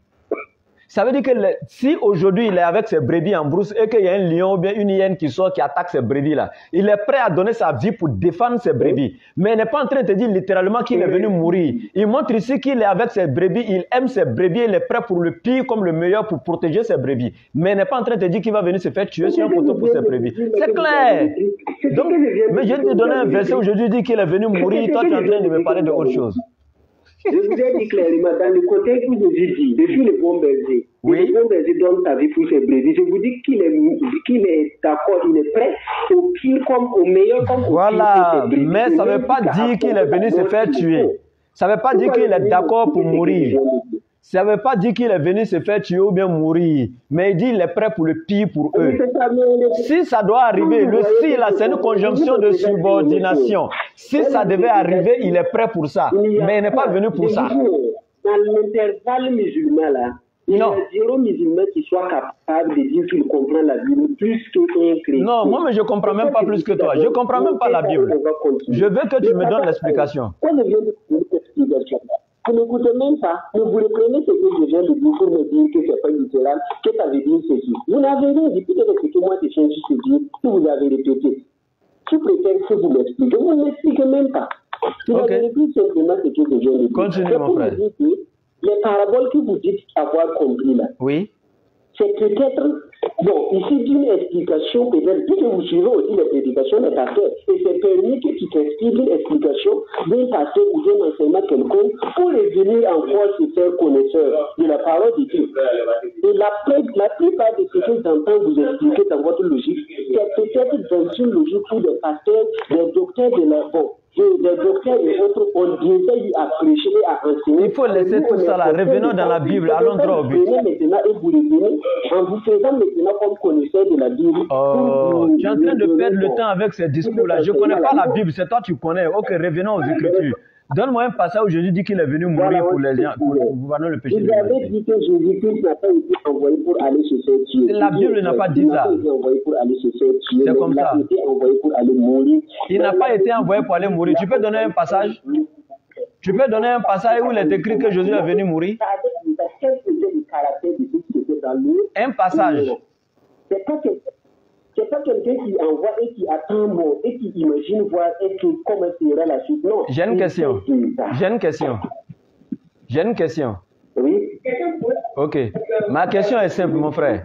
Ça veut dire que si aujourd'hui il est avec ses brebis en brousse et qu'il y a un lion ou bien une hyène qui sort, qui attaque ses brebis là, il est prêt à donner sa vie pour défendre ses brebis. Mais il n'est pas en train de te dire littéralement qu'il est venu mourir. Il montre ici qu'il est avec ses brebis, il aime ses brebis, il est prêt pour le pire comme le meilleur pour protéger ses brebis. Mais il n'est pas en train de te dire qu'il va venir se faire tuer sur un poteau pour ses brebis. C'est clair. Donc, mais je vais te donner un verset où Jésus dit qu'il est venu mourir, toi tu es en train de me parler de autre chose. Je vous ai dit clairement, dans le contexte où Jésus dit, je suis le bon berger. Oui. Le bon berger donne sa vie pour ses brebis. Je vous dis qu'il est d'accord, il est prêt au pire comme au meilleur comme au voilà, pire. Mais ça ne veut pas dire qu'il est venu se faire tuer. Ça ne veut pas dire qu'il est d'accord pour mourir. Ça ne veut pas dire qu'il est venu se faire tuer ou bien mourir. Mais il dit qu'il est prêt pour le pire pour eux. Si ça doit arriver, le si là, c'est une conjonction de subordination. Si ça devait arriver, il est prêt pour ça. Mais il n'est pas venu pour ça. Dans l'intervalle musulman là, il y a zéro musulman qui soit capable de dire qu'il comprend la Bible plus qu'un chrétien. Non, moi mais je ne comprends même pas plus que toi. Je ne comprends même pas la Bible. Je veux que tu me donnes l'explication. Quand je viens de vous expliquer, vous n'écoutez même pas, mais vous reprenez ce que je viens de dire pour me dire que ce n'est pas littéral, que ça veut dire ceci. Vous n'avez rien dit, peut-être que moi je viens juste de dire que vous avez répété. Tu préfères que vous m'expliquez, vous ne m'expliquez même pas. Vous avez répété simplement ce que je viens de dire. Continue mon frère. Les paraboles que vous dites avoir compris là, oui, c'est peut-être, bon, ici d'une explication, peut-être, puisque vous suivez aussi les prédications des pasteurs, et c'est permis que tu t'expliques une explication d'un pasteur ou d'un enseignement quelconque pour revenir encore se faire connaisseur de la parole de Dieu. Et la plupart de ce que j'entends vous expliquer dans votre logique, c'est peut-être dans une logique où des pasteurs, des docteurs de la bon, des docteurs et autres ont déjà eu à prêcher et à enseigner. Il faut laisser tout ça là. Revenons dans la Bible. Allons droit au but. Maintenant, et vous revenez en vous faisant maintenant comme connaisseur de la Bible. Oh, tu es en train de perdre le temps avec ces discours-là. Je ne connais pas la Bible, c'est toi qui connais. Ok, revenons aux Écritures. Donne-moi un passage où Jésus dit qu'il est venu mourir pour les gens, pour pardonner le péché. Vous avez dit que Jésus-Christ n'a pas été envoyé pour aller se faire tuer. La Bible n'a pas dit ça. Il n'a pas été envoyé pour aller se faire tuer. C'est comme ça. Il a été envoyé pour aller mourir. Il n'a pas été envoyé pour aller mourir. Tu peux donner un passage? Tu peux donner un passage où il est écrit que Jésus est venu mourir? Un passage. C'est pas quelqu'un qui envoie et qui attend mort et qui imagine voir comment sera la suite. Non. J'ai une question. Oui. Ok. Ma question est simple, mon frère.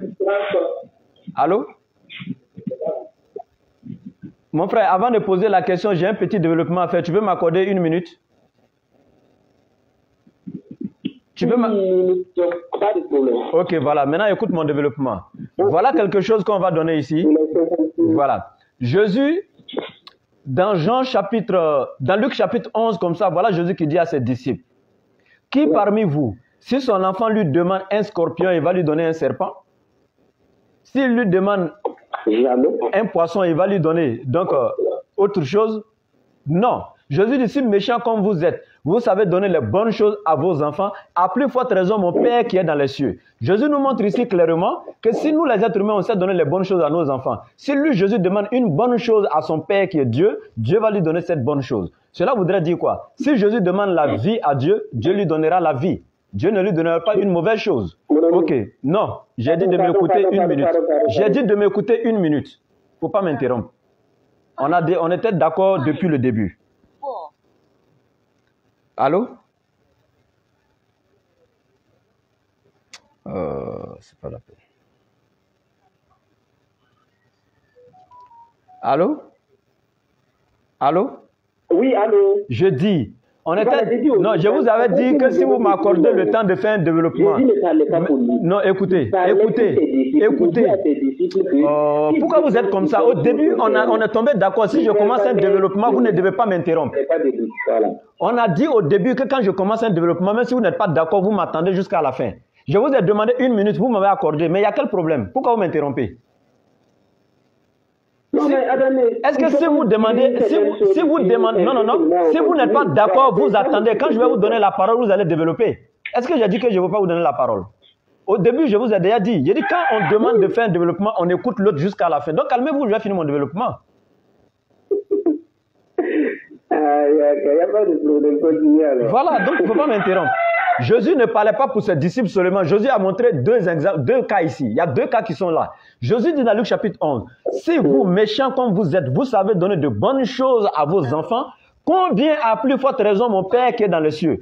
Allô? Mon frère, avant de poser la question, j'ai un petit développement à faire. Tu peux m'accorder une minute? Pas de problème. Ok, voilà. Maintenant, écoute mon développement. Voilà quelque chose qu'on va donner ici. Voilà. Jésus, dans Luc chapitre 11, comme ça, voilà Jésus qui dit à ses disciples, qui parmi vous, si son enfant lui demande un scorpion, il va lui donner un serpent? S'il lui demande un poisson, il va lui donner donc autre chose? Non. Jésus dit, si méchant comme vous êtes, vous savez donner les bonnes choses à vos enfants, à plus forte raison mon Père qui est dans les cieux. Jésus nous montre ici clairement que si nous les êtres humains, on sait donner les bonnes choses à nos enfants, si lui, Jésus, demande une bonne chose à son Père qui est Dieu, Dieu va lui donner cette bonne chose. Cela voudrait dire quoi? Si Jésus demande la vie à Dieu, Dieu lui donnera la vie. Dieu ne lui donnera pas une mauvaise chose. Ok, non, j'ai dit de m'écouter une minute. J'ai dit de m'écouter une minute. Il ne faut pas m'interrompre. On était d'accord depuis le début. Allô? C'est pas la peine. Allô? Allô? Oui, allô? Je dis, On était... Non, je vous avais dit que si vous m'accordez le temps de faire un développement... Non, écoutez. Pourquoi vous êtes comme ça? Au début, on est tombé d'accord. Si je commence un développement, vous ne devez pas m'interrompre. On a dit au début que quand je commence un développement, même si vous n'êtes pas d'accord, vous m'attendez jusqu'à la fin. Je vous ai demandé 1 minute, vous m'avez accordé. Mais il y a quel problème? Pourquoi vous m'interrompez? Est-ce que si vous demandez, si vous demandez, non, si vous n'êtes pas d'accord, vous attendez. Quand je vais vous donner la parole, vous allez développer. Est-ce que j'ai dit que je ne veux pas vous donner la parole? Au début, je vous ai déjà dit. J'ai dit quand on demande de faire un développement, on écoute l'autre jusqu'à la fin. Donc calmez-vous, je vais finir mon développement. Voilà, donc il ne faut pas m'interrompre. Jésus ne parlait pas pour ses disciples seulement. Jésus a montré deux cas ici. Il y a 2 cas qui sont là. Jésus dit dans Luc chapitre 11, si vous, méchants comme vous êtes, vous savez donner de bonnes choses à vos enfants, combien à plus forte raison mon Père qui est dans les cieux?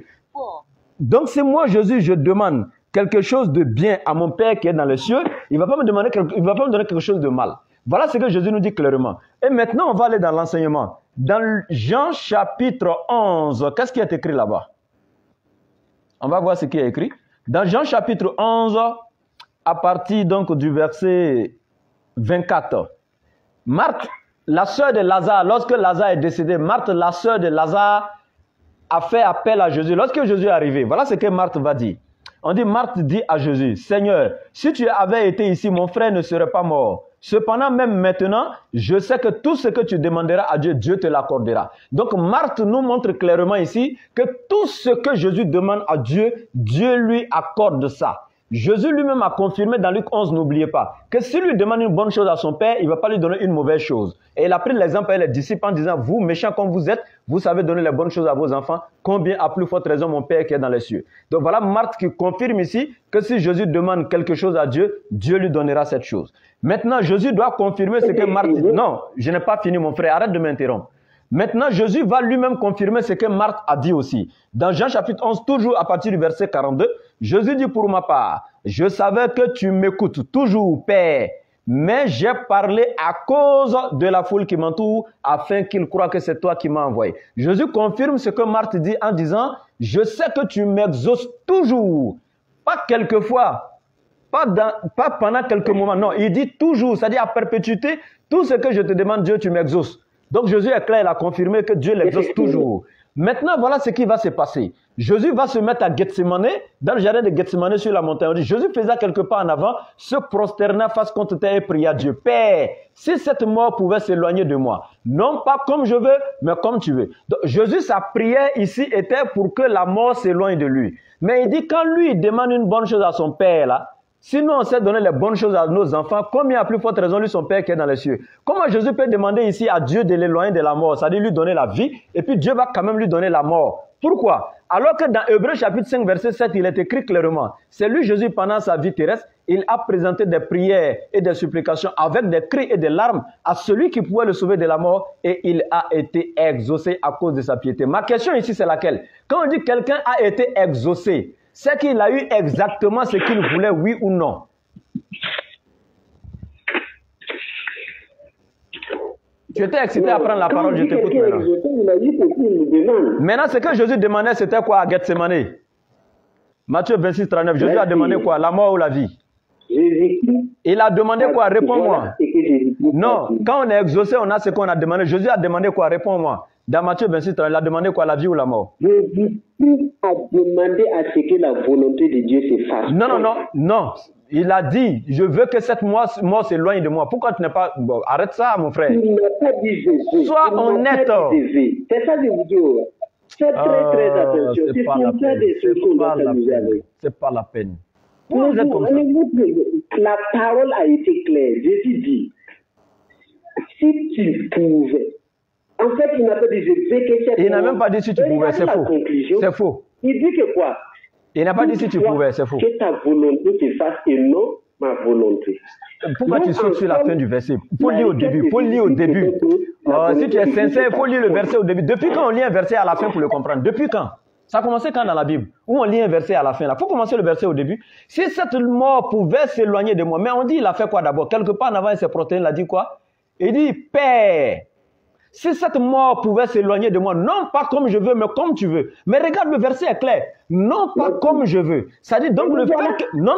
Donc si moi, Jésus, je demande quelque chose de bien à mon Père qui est dans les cieux, il ne va pas me donner quelque chose de mal. Voilà ce que Jésus nous dit clairement. Et maintenant, on va aller dans l'enseignement. Dans Jean chapitre 11, qu'est-ce qui est écrit là-bas? On va voir ce qui est écrit. Dans Jean chapitre 11, à partir donc du verset 24. Marthe, la sœur de Lazare, lorsque Lazare est décédé, Marthe, la sœur de Lazare, a fait appel à Jésus. Lorsque Jésus est arrivé, voilà ce que Marthe va dire. On dit, Marthe dit à Jésus, Seigneur, si tu avais été ici, mon frère ne serait pas mort. Cependant, même maintenant, je sais que tout ce que tu demanderas à Dieu, Dieu te l'accordera. Donc, Marthe nous montre clairement ici que tout ce que Jésus demande à Dieu, Dieu lui accorde ça. Jésus lui-même a confirmé dans Luc 11, n'oubliez pas, que s'il lui demande une bonne chose à son Père, il ne va pas lui donner une mauvaise chose. Et il a pris l'exemple avec les disciples en disant, vous, méchants comme vous êtes, vous savez donner les bonnes choses à vos enfants, combien à plus forte raison mon Père qui est dans les cieux. Donc voilà Marthe qui confirme ici que si Jésus demande quelque chose à Dieu, Dieu lui donnera cette chose. Maintenant, Jésus doit confirmer ce que Marthe dit. Non, je n'ai pas fini mon frère, arrête de m'interrompre. Maintenant, Jésus va lui-même confirmer ce que Marthe a dit aussi. Dans Jean chapitre 11, toujours à partir du verset 42, Jésus dit pour ma part, je savais que tu m'écoutes toujours, Père, mais j'ai parlé à cause de la foule qui m'entoure, afin qu'ils croient que c'est toi qui m'as envoyé. Jésus confirme ce que Marthe dit en disant, je sais que tu m'exauces toujours, pas quelquefois, pas pendant quelques moments, non, il dit toujours, c'est-à-dire à perpétuité, tout ce que je te demande, Dieu, tu m'exauces. Donc Jésus est clair, il a confirmé que Dieu l'exauce toujours. Maintenant, voilà ce qui va se passer. Jésus va se mettre à Gethsemane, dans le jardin de Gethsemane sur la montagne. On dit, Jésus faisait quelques pas en avant, se prosterna face contre terre et pria Dieu. Père, si cette mort pouvait s'éloigner de moi, non pas comme je veux, mais comme tu veux. Donc, Jésus, sa prière ici était pour que la mort s'éloigne de lui. Mais il dit, quand lui, il demande une bonne chose à son Père, là, sinon, on sait donner les bonnes choses à nos enfants, combien à plus forte raison lui, son Père qui est dans les cieux. Comment Jésus peut demander ici à Dieu de l'éloigner de la mort, c'est-à-dire lui donner la vie, et puis Dieu va quand même lui donner la mort. Pourquoi? Alors que dans Hébreux chapitre 5, verset 7, il est écrit clairement, c'est lui Jésus pendant sa vie terrestre, il a présenté des prières et des supplications avec des cris et des larmes à celui qui pouvait le sauver de la mort, et il a été exaucé à cause de sa piété. Ma question ici, c'est laquelle? Quand on dit quelqu'un a été exaucé, c'est qu'il a eu exactement ce qu'il voulait, oui ou non? Tu étais excité à prendre la parole, je t'écoute maintenant. Maintenant, ce que Jésus demandait, c'était quoi à Gethsemane? Matthieu 26, 39, Jésus a demandé quoi? La mort ou la vie? Il a demandé quoi? Réponds-moi. Non, quand on est exaucé, on a ce qu'on a demandé. Jésus a demandé quoi? Réponds-moi. Dans Matthieu 26, 39, il a demandé quoi? La vie ou la mort? Jésus a demandé à ce que la volonté de Dieu se fasse. Non. Il a dit, je veux que cette mort s'éloigne de moi. Pourquoi tu n'es pas... Bon, arrête ça, mon frère. Il n'a pas dit Jésus. Sois honnête. C'est ça que je vous dis. Faites très attention. C'est pas la peine. La parole a été claire. Jésus dit, si tu pouvais... En fait, il n'a pas dit, je veux que cette... Il n'a même pas dit si tu pouvais, c'est faux. C'est faux. Il dit que quoi? Il n'a pas dit si tu pouvais, c'est faux. Que ta volonté se fasse et non ma volonté. Pourquoi tu sautes sur la fin du verset? Il faut lire au début. Si tu es sincère, il faut lire le verset au début. Depuis quand on lit un verset à la fin pour le comprendre? Depuis quand? Ça a commencé quand dans la Bible? Où on lit un verset à la fin? Il faut commencer le verset au début. Si cette mort pouvait s'éloigner de moi, mais on dit il a fait quoi d'abord? Quelque part en avant, il s'est protéiné, il a dit quoi? Il dit, Père, Si cette mort pouvait s'éloigner de moi, non pas comme je veux, mais comme tu veux. Mais regarde, le verset est clair. Non pas comme je veux. Ça dit donc le fait que... Non.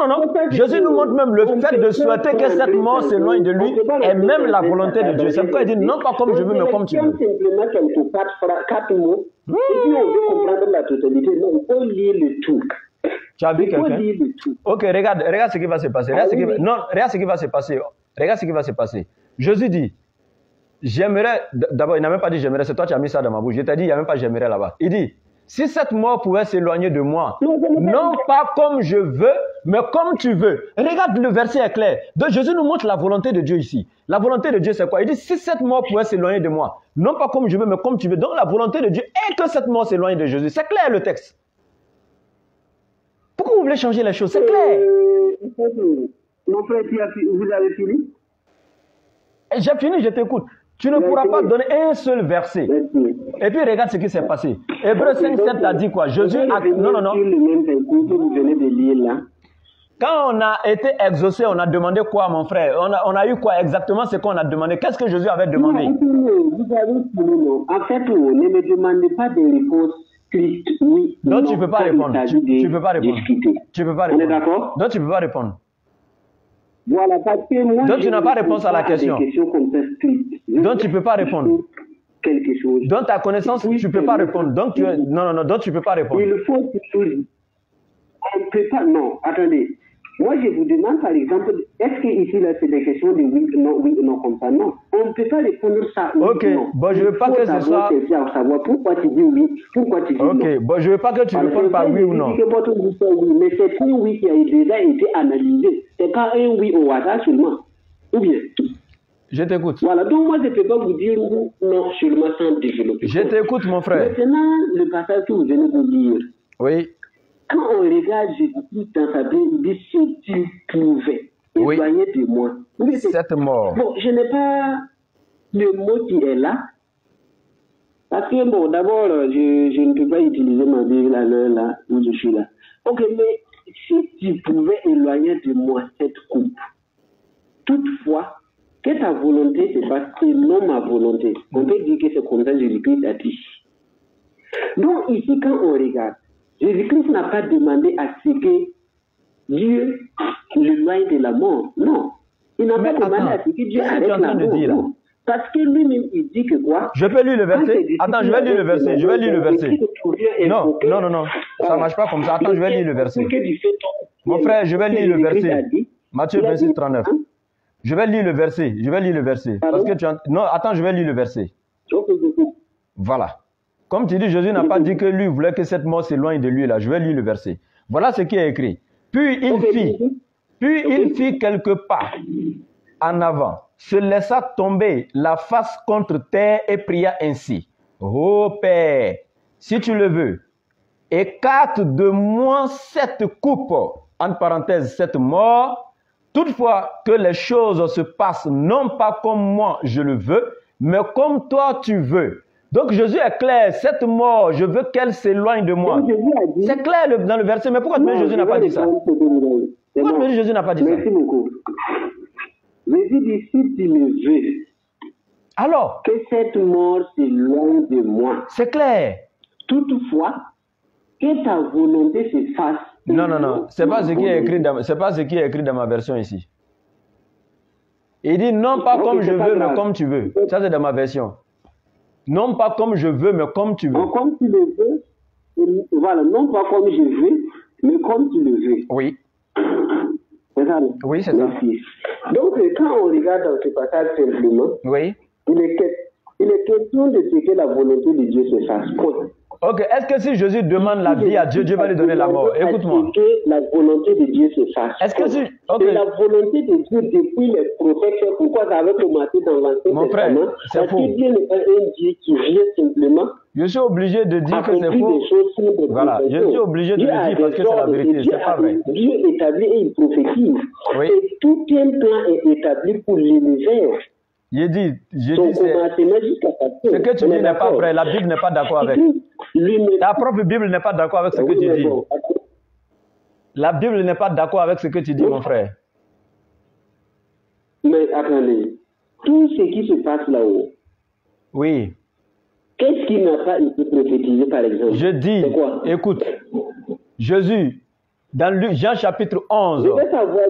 Jésus nous montre même le fait de souhaiter que cette mort s'éloigne de lui est même la volonté de Dieu. C'est pourquoi il dit non pas comme je veux, mais comme tu veux. Simplement quatre mots. Et puis on veut comprendre la totalité. Non, il faut lire le tout. Tu as vu quelqu'un? Ok, regarde ce qui va se passer. Regarde ce qui va se passer. Regarde ce qui va se passer. Jésus dit, j'aimerais, d'abord, il n'a même pas dit j'aimerais, c'est toi qui as mis ça dans ma bouche. Je t'ai dit, il n'y a même pas j'aimerais là-bas. Il dit, si cette mort pouvait s'éloigner de moi, non pas comme je veux, mais comme tu veux. Regarde, le verset est clair. Donc Jésus nous montre la volonté de Dieu ici. La volonté de Dieu, c'est quoi? Il dit, si cette mort pouvait s'éloigner de moi, non pas comme je veux, mais comme tu veux. Donc la volonté de Dieu est que cette mort s'éloigne de Jésus. C'est clair le texte. Pourquoi vous voulez changer les choses? C'est clair. Mon frère, vous avez fini? J'ai fini, je t'écoute. Tu ne pourras pas donner un seul verset. Et puis regarde ce qui s'est passé. Hébreux 5:7 a dit quoi? Jésus a... Non. Quand on a été exaucé, on a demandé quoi, mon frère? On a eu quoi exactement? Ce qu'on a demandé. Qu'est-ce que Jésus avait demandé? En fait, ne me demandez pas des réponses strictes. Oui. Donc tu ne peux pas répondre. Tu peux pas répondre. Tu peux pas répondre. On est d'accord? Donc tu ne peux pas répondre. Voilà, parce que moi, donc tu n'as pas réponse à la question. Donc tu ne peux pas répondre. Quelque chose. Dans ta connaissance, tu ne peux pas répondre. Donc donc tu ne peux pas répondre. Il faut toujours... On ne peut pas... Non, attendez. Moi, je vous demande, par exemple, est-ce que ici, là, c'est des questions de oui, non, comme ça? Non. On ne peut pas répondre ça. Ok, bon, je ne veux pas que ce soit... savoir pourquoi tu dis oui, pourquoi tu dis non. Ok, bon, je ne veux pas que tu répondes par oui ou non. Mais c'est un oui qui a déjà été analysé. Ce n'est pas un oui au hasard seulement. Ou bien? Je t'écoute. Voilà, donc moi, je ne peux pas vous dire non seulement sans développer. Je t'écoute, mon frère. Maintenant, le passage que vous venez de lire. Oui. Quand on regarde Jésus dans sa Bible, il dit si tu pouvais éloigner de moi. Cette mort. Bon, je n'ai pas le mot qui est là. Parce que, bon, d'abord, je ne peux pas utiliser ma Bible à l'heure là où je suis là. Ok, mais si tu pouvais éloigner de moi cette coupe, toutefois, que ta volonté se fasse et non ma volonté. On peut dire que c'est comme ça Jésus-Christ a dit. Donc, ici, quand on regarde, Jésus-Christ n'a pas demandé à ce que Dieu l'éloigne de la mort. Non. Il n'a pas demandé à ce que Dieu arrête la mort. Non. Parce que lui-même, il dit que quoi? Je peux lire le verset. Attends, je vais lire le verset. Je vais lire le verset. Non. Ça ne marche pas comme ça. Attends, je vais lire le verset. Mon frère, je vais lire le verset. Matthieu 26, 39. Je vais lire le verset. Parce que tu as... Non, attends, je vais lire le verset. Voilà. Comme tu dis, Jésus n'a pas dit que lui voulait que cette mort s'éloigne de lui là. Je vais lire le verset. Voilà ce qui est écrit. Puis il fit quelques pas en avant, se laissa tomber la face contre terre et pria ainsi. Ô Père, si tu le veux, écarte de moi cette coupe, entre parenthèses, cette mort, toutefois que les choses se passent non pas comme moi je le veux, mais comme toi tu veux. Donc Jésus est clair, cette mort, je veux qu'elle s'éloigne de moi. C'est clair dans le verset, mais pourquoi Jésus n'a pas dit ça? Pourquoi Jésus n'a pas dit ça? Merci beaucoup. Jésus dit, si tu le veux, alors, que cette mort s'éloigne de moi. C'est clair. Toutefois, que ta volonté se fasse. Non, c'est pas ce qui est écrit dans ma version ici. Il dit non pas comme je veux, mais comme tu veux. Ça c'est dans ma version. Non pas comme je veux, mais comme tu veux. Comme tu le veux, voilà, non pas comme je veux, mais comme tu le veux. Oui. C'est ça? Oui, c'est ça. Donc, quand on regarde dans ce passage simplement, oui. il est question de ce que la volonté de Dieu se fasse. Ok, est-ce que si Jésus demande la vie à Dieu, Dieu va lui donner la mort? Écoute-moi. Que la volonté de Dieu se fasse. Est-ce que si... Okay. C'est la volonté de Dieu depuis les prophètes. Pourquoi ça avait commencé dans l'Ancien Testament? C'est faux. Parce que Dieu n'est pas un Dieu qui vient simplement... Je suis obligé de dire que c'est faux. Voilà, je suis obligé de le dire parce que c'est la vérité. C'est pas vrai. Dieu établit et il prophétise. Oui. Et tout un plan est établi pour l'univers. J'ai dit, ce que tu dis n'est pas vrai. La Bible n'est pas d'accord avec. Ta propre Bible n'est pas d'accord avec ce que tu dis. La Bible n'est pas d'accord avec ce que tu dis, mon frère. Mais attendez, tout ce qui se passe là-haut, Oui. Qu'est-ce qui n'a pas été prophétisé, par exemple? Je dis, écoute, Jésus, dans Jean chapitre 11,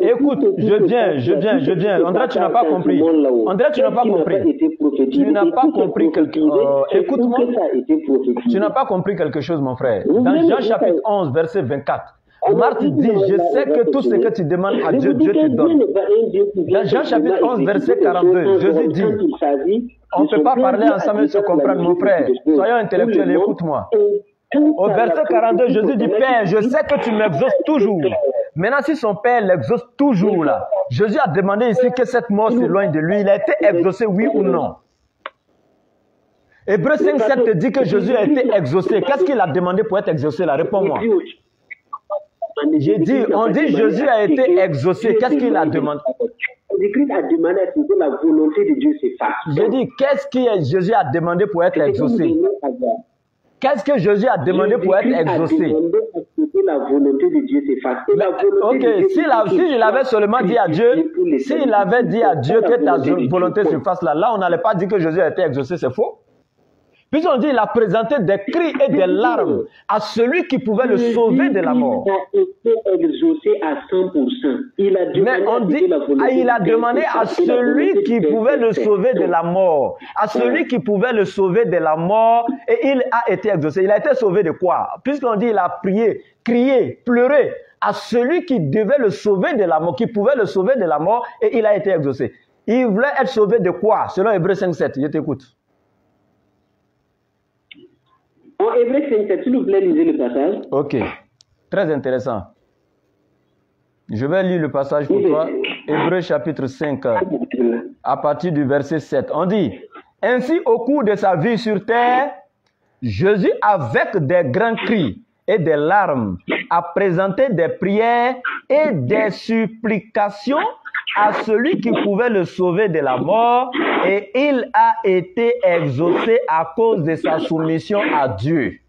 écoute, je viens. André, tu n'as pas compris. André, tu n'as pas compris. Tu n'as pas compris quelque chose. Écoute-moi. Tu n'as pas compris quelque chose, mon frère. Dans Jean chapitre 11, verset 24, Marthe dit, je sais que tout ce que tu demandes à Dieu, Dieu te donne. Dans Jean chapitre 11, verset 42, Jésus dit, on ne peut pas parler ensemble et se comprendre, mon frère. Soyons intellectuels, écoute-moi. Au verset 42, Jésus dit, Père, je sais que tu m'exauces toujours. Maintenant, si son Père l'exauce toujours là, Jésus a demandé ici que cette mort s'éloigne de lui. Il a été exaucé, oui ou non? Hébreux 5,7 te dit que Jésus a été exaucé. Qu'est-ce qu'il a demandé pour être exaucé là? Réponds-moi. J'ai dit, on dit Jésus a été exaucé. Qu'est-ce qu'il a demandé? Jésus a demandé à ce que la volonté de Dieu se fasse. J'ai dit, qu'est-ce que Jésus a demandé pour être exaucé? Qu'est-ce que Jésus a demandé pour être exaucé? La volonté de Dieu se fasse. Ok, si il avait seulement dit à Dieu, s'il avait dit à Dieu que ta volonté se fasse là, on n'allait pas dire que Jésus a été exaucé, c'est faux. Puisqu'on dit, il a présenté des cris et des larmes à celui qui pouvait le sauver de la mort. Il a été exaucé à 100%. Il a demandé à celui qui pouvait le sauver de la mort. À celui qui pouvait le sauver de la mort. Et il a été exaucé. Il a été sauvé de quoi? Puisqu'on dit, il a prié, crié, pleuré à celui qui devait le sauver de la mort, qui pouvait le sauver de la mort, et il a été exaucé. Il voulait être sauvé de quoi? Selon Hébreux 5,7. Je t'écoute. En Hébreux 5,7, s'il vous plaît, lisez le passage. Ok, très intéressant. Je vais lire le passage pour toi. Hébreux chapitre 5, à partir du verset 7. On dit, ainsi au cours de sa vie sur terre, Jésus, avec des grands cris et des larmes, a présenté des prières et des supplications à celui qui pouvait le sauver de la mort, et il a été exaucé à cause de sa soumission à Dieu.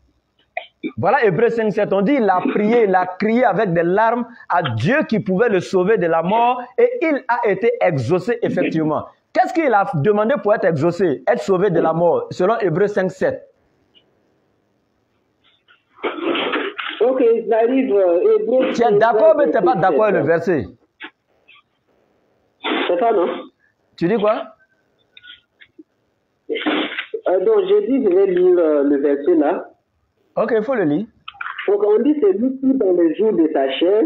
Voilà Hébreux 5,7. On dit il a prié, il a crié avec des larmes à Dieu qui pouvait le sauver de la mort, et il a été exaucé effectivement. Qu'est-ce qu'il a demandé pour être exaucé, être sauvé de la mort, selon Hébreux 5,7? Ok, j'arrive. Tu es d'accord, mais tu n'es pas d'accord avec le verset? C'est ça, non? Tu dis quoi? Donc, j'ai dit, je vais lire le verset là. Ok, il faut le lire. Donc, on dit, c'est lui qui, dans les jours de sa chair,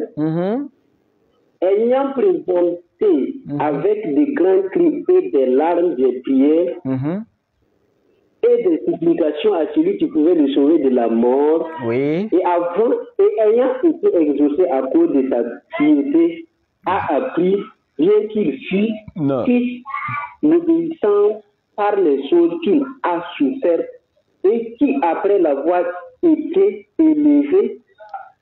ayant présenté avec des grands cris et des larmes, des prières, et des supplications à celui qui pouvait le sauver de la mort, et ayant été exaucé à cause de sa piété, a appris, bien qu'il fût n'obéissant par les choses qu'il a souffert, et qui, après l'avoir été élevé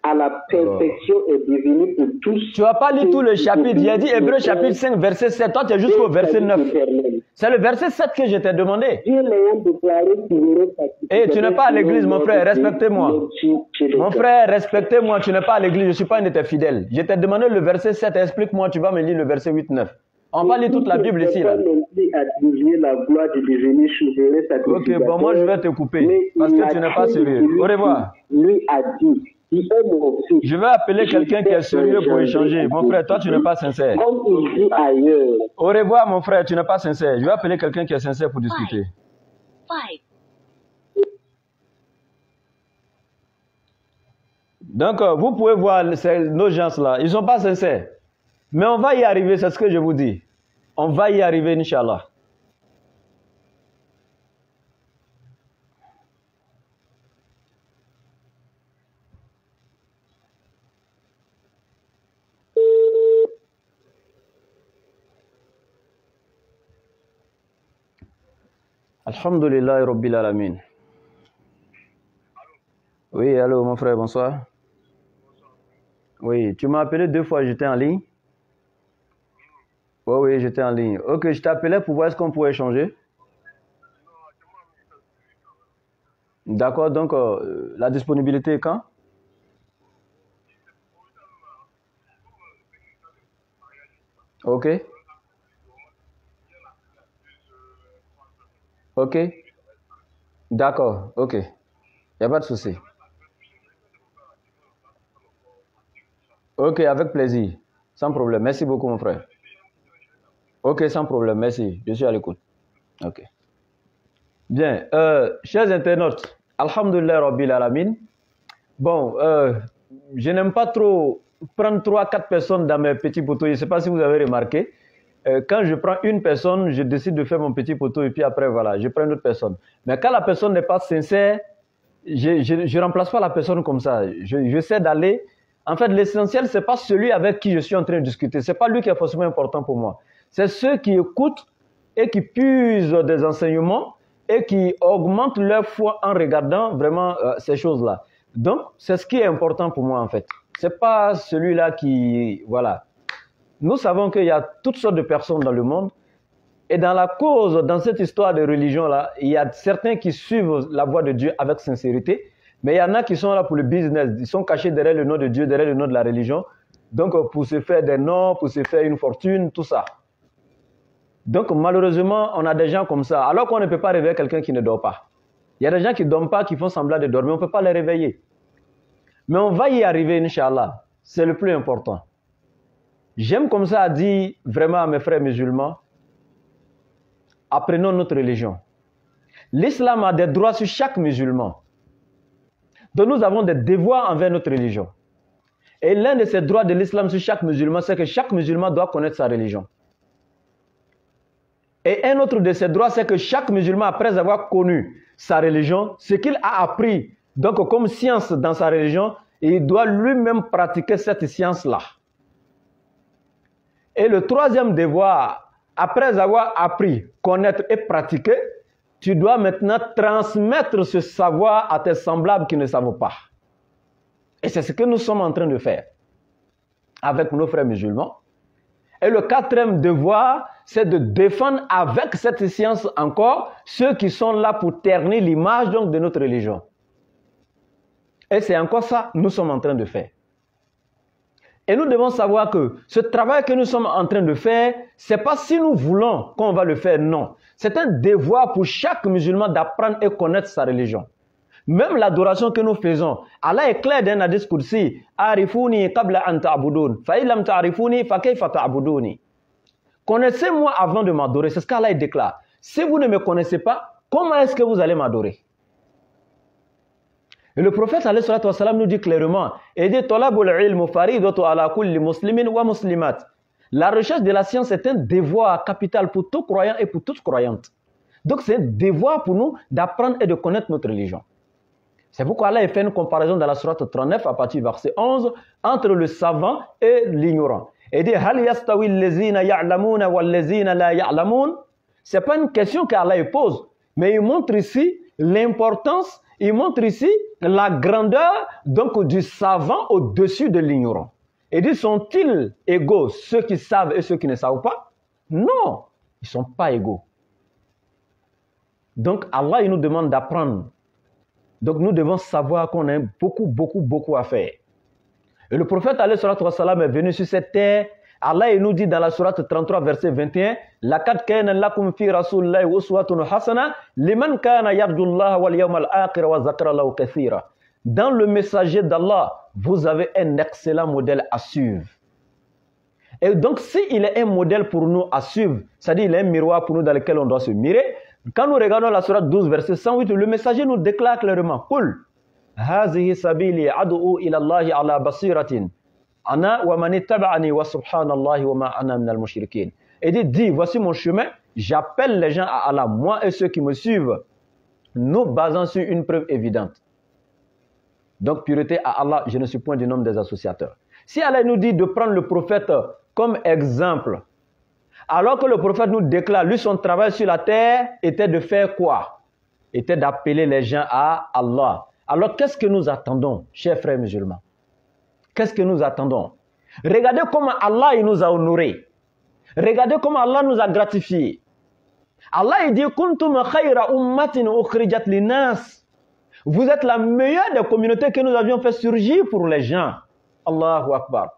à la perfection, est devenu pour tous. Tu n'as pas lu tout le chapitre. J'ai dit Hébreux chapitre 5, verset 7. Toi, tu es jusqu'au verset 9. C'est le verset 7 que je t'ai demandé. Et tu n'es pas à l'église, mon frère. Respectez-moi. Mon frère, respectez-moi. Tu n'es pas à l'église. Je ne suis pas un de tes fidèles. Je t'ai demandé le verset 7. Explique-moi. Tu vas me lire le verset 8, 9. On va lire toute la Bible ici. Là. Ok, bon, moi je vais te couper. Parce que tu n'es pas sérieux. Au revoir. Je vais appeler quelqu'un qui est sérieux pour échanger. Mon frère, toi, tu n'es pas sincère. Au revoir, mon frère, tu n'es pas sincère. Je vais appeler quelqu'un qui est sincère pour discuter. Donc, vous pouvez voir nos gens-là. Ils ne sont pas sincères. Mais on va y arriver, c'est ce que je vous dis. On va y arriver, Inch'Allah. Alhamdulillah Rabbil Alamin. Oui, allô, mon frère, bonsoir. Oui, tu m'as appelé 2 fois, j'étais en ligne. Oui, j'étais en ligne. Ok, je t'appelais pour voir est-ce qu'on pouvait échanger. D'accord, donc la disponibilité est quand? Ok. Ok. D'accord, ok. Il n'y a pas de souci. Ok, avec plaisir. Sans problème. Merci beaucoup, mon frère. Ok, sans problème. Merci. Je suis à l'écoute. Ok. Bien. Chers internautes, Alhamdulillah Rabbil Alamin. Bon, je n'aime pas trop prendre 3-4 personnes dans mes petits poteaux. Je ne sais pas si vous avez remarqué. Quand je prends une personne, je décide de faire mon petit poteau et puis après, voilà, je prends une autre personne. Mais quand la personne n'est pas sincère, je ne remplace pas la personne comme ça. J'essaie d'aller. En fait, l'essentiel, ce n'est pas celui avec qui je suis en train de discuter. Ce n'est pas lui qui est forcément important pour moi. C'est ceux qui écoutent et qui puisent des enseignements et qui augmentent leur foi en regardant vraiment ces choses-là. Donc, c'est ce qui est important pour moi, en fait. Ce n'est pas celui-là qui... Voilà. Nous savons qu'il y a toutes sortes de personnes dans le monde. Et dans la cause, dans cette histoire de religion-là, il y a certains qui suivent la voie de Dieu avec sincérité. Mais il y en a qui sont là pour le business. Ils sont cachés derrière le nom de Dieu, derrière le nom de la religion. Donc, pour se faire des noms, pour se faire une fortune, tout ça. Donc, malheureusement, on a des gens comme ça. Alors qu'on ne peut pas réveiller quelqu'un qui ne dort pas. Il y a des gens qui ne dorment pas, qui font semblant de dormir. On ne peut pas les réveiller. Mais on va y arriver, Inch'Allah. C'est le plus important. J'aime comme ça dire vraiment à mes frères musulmans, apprenons notre religion. L'islam a des droits sur chaque musulman. Donc nous avons des devoirs envers notre religion. Et l'un de ces droits de l'islam sur chaque musulman, c'est que chaque musulman doit connaître sa religion. Et un autre de ces droits, c'est que chaque musulman, après avoir connu sa religion, ce qu'il a appris, donc comme science dans sa religion, il doit lui-même pratiquer cette science-là. Et le troisième devoir, après avoir appris, connaître et pratiquer, tu dois maintenant transmettre ce savoir à tes semblables qui ne savent pas. Et c'est ce que nous sommes en train de faire avec nos frères musulmans. Et le quatrième devoir, c'est de défendre avec cette science encore ceux qui sont là pour ternir l'image donc de notre religion. Et c'est encore ça que nous sommes en train de faire. Et nous devons savoir que ce travail que nous sommes en train de faire, ce n'est pas si nous voulons qu'on va le faire, non. C'est un devoir pour chaque musulman d'apprendre et connaître sa religion. Même l'adoration que nous faisons, Allah est clair dans le hadith qudsi, Arifuni qabla an ta'budun, fa illam ta'rifuni fa kayfa ta'buduni. Connaissez-moi avant de m'adorer, c'est ce qu'Allah déclare. Si vous ne me connaissez pas, comment est-ce que vous allez m'adorer? Et le prophète alayhi salatu wa salam nous dit clairement, il dit talabul ilmu faridatu ala kulli muslimin wa muslimat. La recherche de la science est un devoir capital pour tout croyant et pour toute croyante. Donc c'est un devoir pour nous d'apprendre et de connaître notre religion. C'est pourquoi Allah a fait une comparaison dans la sourate 39 à partir du verset 11 entre le savant et l'ignorant. Il dit hal yastawi allazina ya'lamuna wal lazina la ya'lamun. C'est pas une question qu'Allah pose, mais il montre ici l'importance, il montre ici la grandeur donc du savant au-dessus de l'ignorant. Il dit, sont-ils égaux ceux qui savent et ceux qui ne savent pas? Non, ils ne sont pas égaux. Donc Allah il nous demande d'apprendre. Donc nous devons savoir qu'on a beaucoup à faire. Et le prophète alayhi salatu wa salam est venu sur cette terre. Allah il nous dit dans la sourate 33 verset 21, laqad kana lakum fi rasulillahi uswatun hasana liman kana yarjullaha wal yawmal akhir wa zakara lahu kathira. Dans le messager d'Allah, vous avez un excellent modèle à suivre. Et donc s'il est un modèle pour nous à suivre, c'est-à-dire il est un miroir pour nous dans lequel on doit se mirer, quand nous regardons la sourate 12 verset 108, le messager nous déclare clairement, Qul hazihi sabili ad'u ila Allahi ala basiratin ana wa man ittaba'ani wa subhanallahi wa ma ana minal mushrikin. Et dit, voici mon chemin, j'appelle les gens à Allah, moi et ceux qui me suivent, nous basant sur une preuve évidente. Donc pureté à Allah, je ne suis point du nombre des associateurs. Si Allah nous dit de prendre le prophète comme exemple, alors que le prophète nous déclare, lui son travail sur la terre était de faire quoi? Était d'appeler les gens à Allah. Alors qu'est-ce que nous attendons, chers frères musulmans? Qu'est-ce que nous attendons? Regardez comment Allah il nous a honorés. Regardez comment Allah nous a gratifiés. Allah il dit kuntum khayra ummatin ukhrijat linnas. Vous êtes la meilleure des communautés que nous avions fait surgir pour les gens. Allahu Akbar.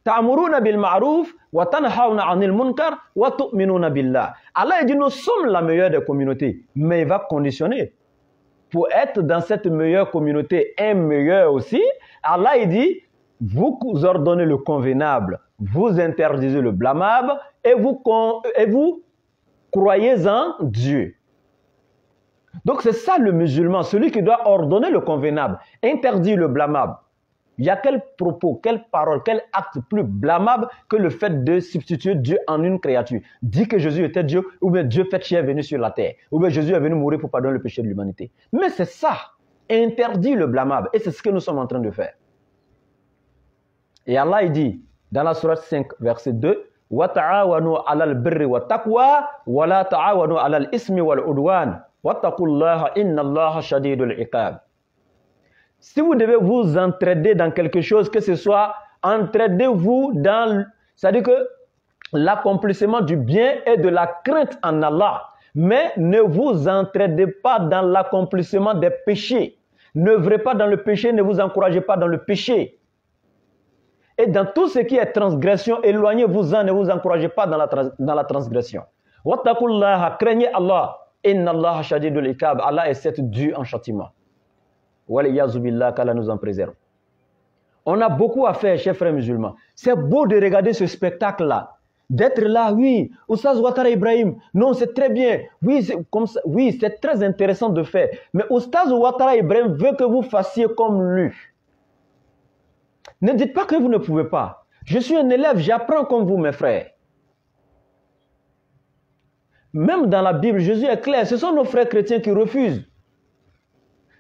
ta'muruna bil ma'ruf wa tanhauna 'anil munkar wa tu'minuna billah. Allah dit nous sommes la meilleure des communautés, mais il va conditionner. Pour être dans cette meilleure communauté, un meilleur aussi, Allah il dit vous ordonnez le convenable, vous interdisez le blâmable et vous croyez en Dieu. Donc c'est ça le musulman, celui qui doit ordonner le convenable, interdire le blâmable. Il y a quel propos, quelle parole, quel acte plus blâmable que le fait de substituer Dieu en une créature. Dire que Jésus était Dieu, ou bien Dieu fait chair est venu sur la terre, ou bien Jésus est venu mourir pour pardonner le péché de l'humanité. Mais c'est ça, interdire le blâmable, et c'est ce que nous sommes en train de faire. Et Allah il dit, dans la sourate 5, verset 2, wa ta'awanu 'alal birri wa taqwa wa la ta'awanu 'alal ismi wal udwan wattaqullaha innallaha shadidul iqab. Si vous devez vous entraider dans quelque chose, que ce soit entraidez-vous dans, c'est-à-dire que l'accomplissement du bien et de la crainte en Allah, mais ne vous entraidez pas dans l'accomplissement des péchés. N'œuvrez pas dans le péché, ne vous encouragez pas dans le péché. Et dans tout ce qui est transgression, éloignez-vous-en, ne vous encouragez pas dans la transgression. Wattaqullaha, craignez Allah. Inna Allah shadidul iqab. Allah est cette dur en châtiment. Waliyazu billah, qu'Allah nous en préserve. On a beaucoup à faire, chers frères musulmans. C'est beau de regarder ce spectacle-là. D'être là, oui, Oustaz Ouattara Ibrahim, non, c'est très bien. Oui, c'est très intéressant de faire. Mais Oustaz Ouattara Ibrahim veut que vous fassiez comme lui. Ne dites pas que vous ne pouvez pas. Je suis un élève, j'apprends comme vous, mes frères. Même dans la Bible, Jésus est clair. Ce sont nos frères chrétiens qui refusent.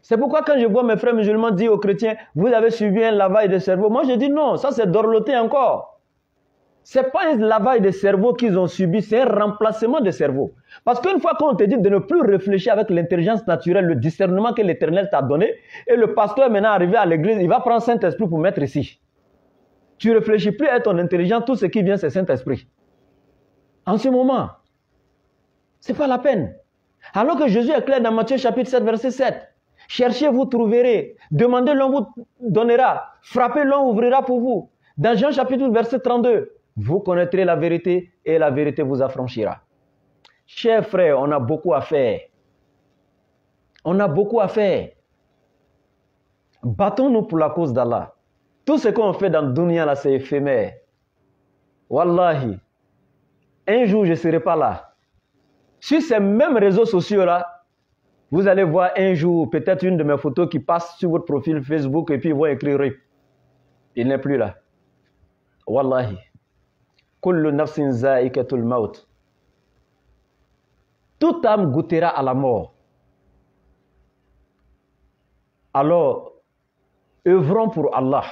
C'est pourquoi quand je vois mes frères musulmans dire aux chrétiens, vous avez subi un lavage de cerveau. Moi je dis non, ça c'est dorloté encore. Ce n'est pas un lavage de cerveau qu'ils ont subi, c'est un remplacement de cerveau. Parce qu'une fois qu'on te dit de ne plus réfléchir avec l'intelligence naturelle, le discernement que l'Éternel t'a donné, et le pasteur est maintenant arrivé à l'église, il va prendre Saint-Esprit pour mettre ici. Tu ne réfléchis plus à ton intelligence, tout ce qui vient c'est Saint-Esprit. En ce moment, ce n'est pas la peine. Alors que Jésus est clair dans Matthieu chapitre 7, verset 7. Cherchez, vous trouverez. Demandez, l'on vous donnera. Frappez, l'on ouvrira pour vous. Dans Jean chapitre 12, verset 32, vous connaîtrez la vérité et la vérité vous affranchira. Chers frères, on a beaucoup à faire. On a beaucoup à faire. Battons-nous pour la cause d'Allah. Tout ce qu'on fait dans le dunya là, c'est éphémère. Wallahi, un jour je ne serai pas là. Sur ces mêmes réseaux sociaux là, vous allez voir un jour peut-être une de mes photos qui passe sur votre profil Facebook et puis ils vont écrire RIP. Il n'est plus là. Wallahi. Kullu nafsin za'ikatul maut. Toute âme goûtera à la mort. Alors, œuvrons pour Allah.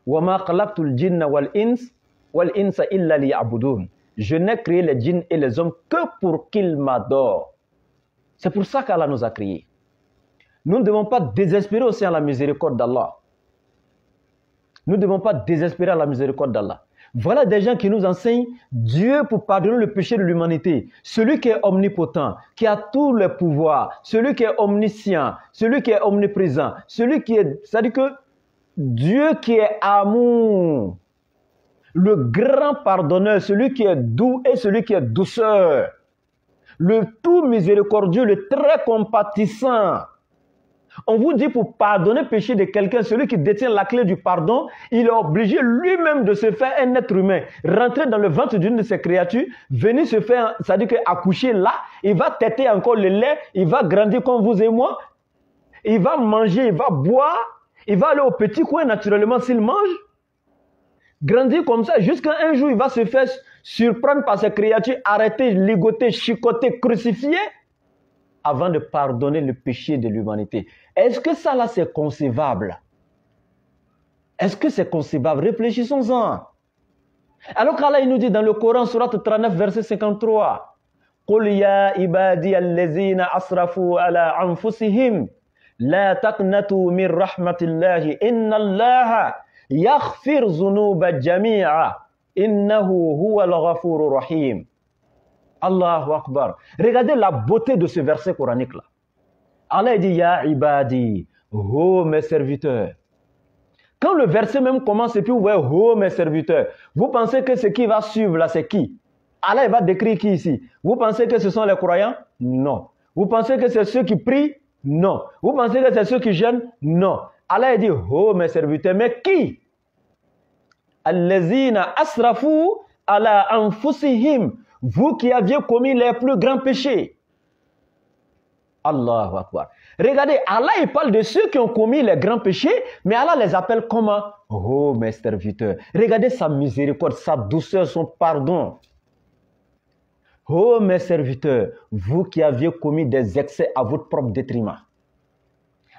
Wa ma khalaqtul jinna wal insa illa liya'budun. Je n'ai créé les djinns et les hommes que pour qu'ils m'adorent. C'est pour ça qu'Allah nous a créés. Nous ne devons pas désespérer aussi à la miséricorde d'Allah. Nous ne devons pas désespérer à la miséricorde d'Allah. Voilà des gens qui nous enseignent Dieu pour pardonner le péché de l'humanité. Celui qui est omnipotent, qui a tous les pouvoirs, celui qui est omniscient, celui qui est omniprésent, celui qui est... C'est-à-dire que Dieu qui est amour, le grand pardonneur, celui qui est doux et celui qui est douceur. Le tout miséricordieux, le très compatissant. On vous dit pour pardonner le péché de quelqu'un, celui qui détient la clé du pardon, il est obligé lui-même de se faire un être humain, rentrer dans le ventre d'une de ses créatures, venir se faire, c'est-à-dire qu'accoucher là, il va téter encore le lait, il va grandir comme vous et moi, il va manger, il va boire, il va aller au petit coin naturellement s'il mange, grandir comme ça, jusqu'à un jour il va se faire surprendre par ses créatures, arrêter, ligoter, chicoter, crucifier, avant de pardonner le péché de l'humanité. Est-ce que ça là c'est concevable? Est-ce que c'est concevable? Réfléchissons-en. Alors qu'Allah il nous dit dans le Coran, sourate 39, verset 53, قُلْ يَا عِبَادِيَ الَّذِينَ أَسْرَفُوا عَلَىٰ أَنفُسِهِمْ لَا تَقْنَطُوا مِنْ رَحْمَةِ اللَّهِ إِنَّ اللَّهَ يَغْفِرُ الذُّنُوبَ جَمِيعًا إِنَّهُ هُوَ الْغَفُورُ الرَّحِيمُ. Allahu Akbar. Regardez la beauté de ce verset coranique là. Allah dit, Ya ibadi, oh mes serviteurs, Quand le verset même commence et puis vous voyez, oh mes serviteurs, vous pensez que ce qui va suivre là, c'est qui? Allah il va décrire qui ici? Vous pensez que ce sont les croyants? Non. Vous pensez que c'est ceux qui prient? Non. Vous pensez que c'est ceux qui jeûnent? Non. Allah dit, oh mes serviteurs, mais qui? Allazina asrafu ala anfusihim, vous qui aviez commis les plus grands péchés. Allahu Akbar. Regardez, Allah il parle de ceux qui ont commis les grands péchés, mais Allah les appelle comment? Oh mes serviteurs. Regardez sa miséricorde, sa douceur, son pardon. Oh mes serviteurs, vous qui aviez commis des excès à votre propre détriment.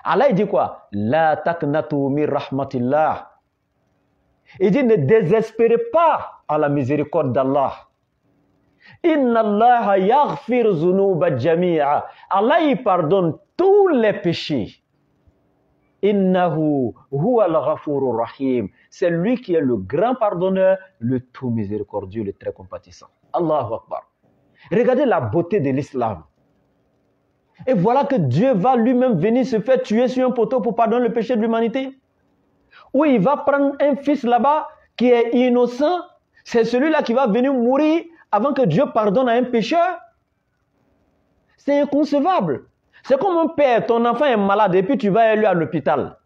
Allah il dit quoi? La taqnatu min rahmatillah. Il dit ne désespérez pas à la miséricorde d'Allah. Inna Allah yaghfir zunuba jami'a. Allah il pardonne tous les péchés. Innahu huwa al-ghafurur rahim. C'est lui qui est le grand pardonneur, le tout miséricordieux, le très compatissant. Allahu Akbar. Regardez la beauté de l'islam. Et voilà que Dieu va lui-même venir se faire tuer sur un poteau pour pardonner le péché de l'humanité. Ou il va prendre un fils là-bas qui est innocent. C'est celui-là qui va venir mourir avant que Dieu pardonne à un pécheur. C'est inconcevable. C'est comme un père, ton enfant est malade et puis tu vas aller à l'hôpital.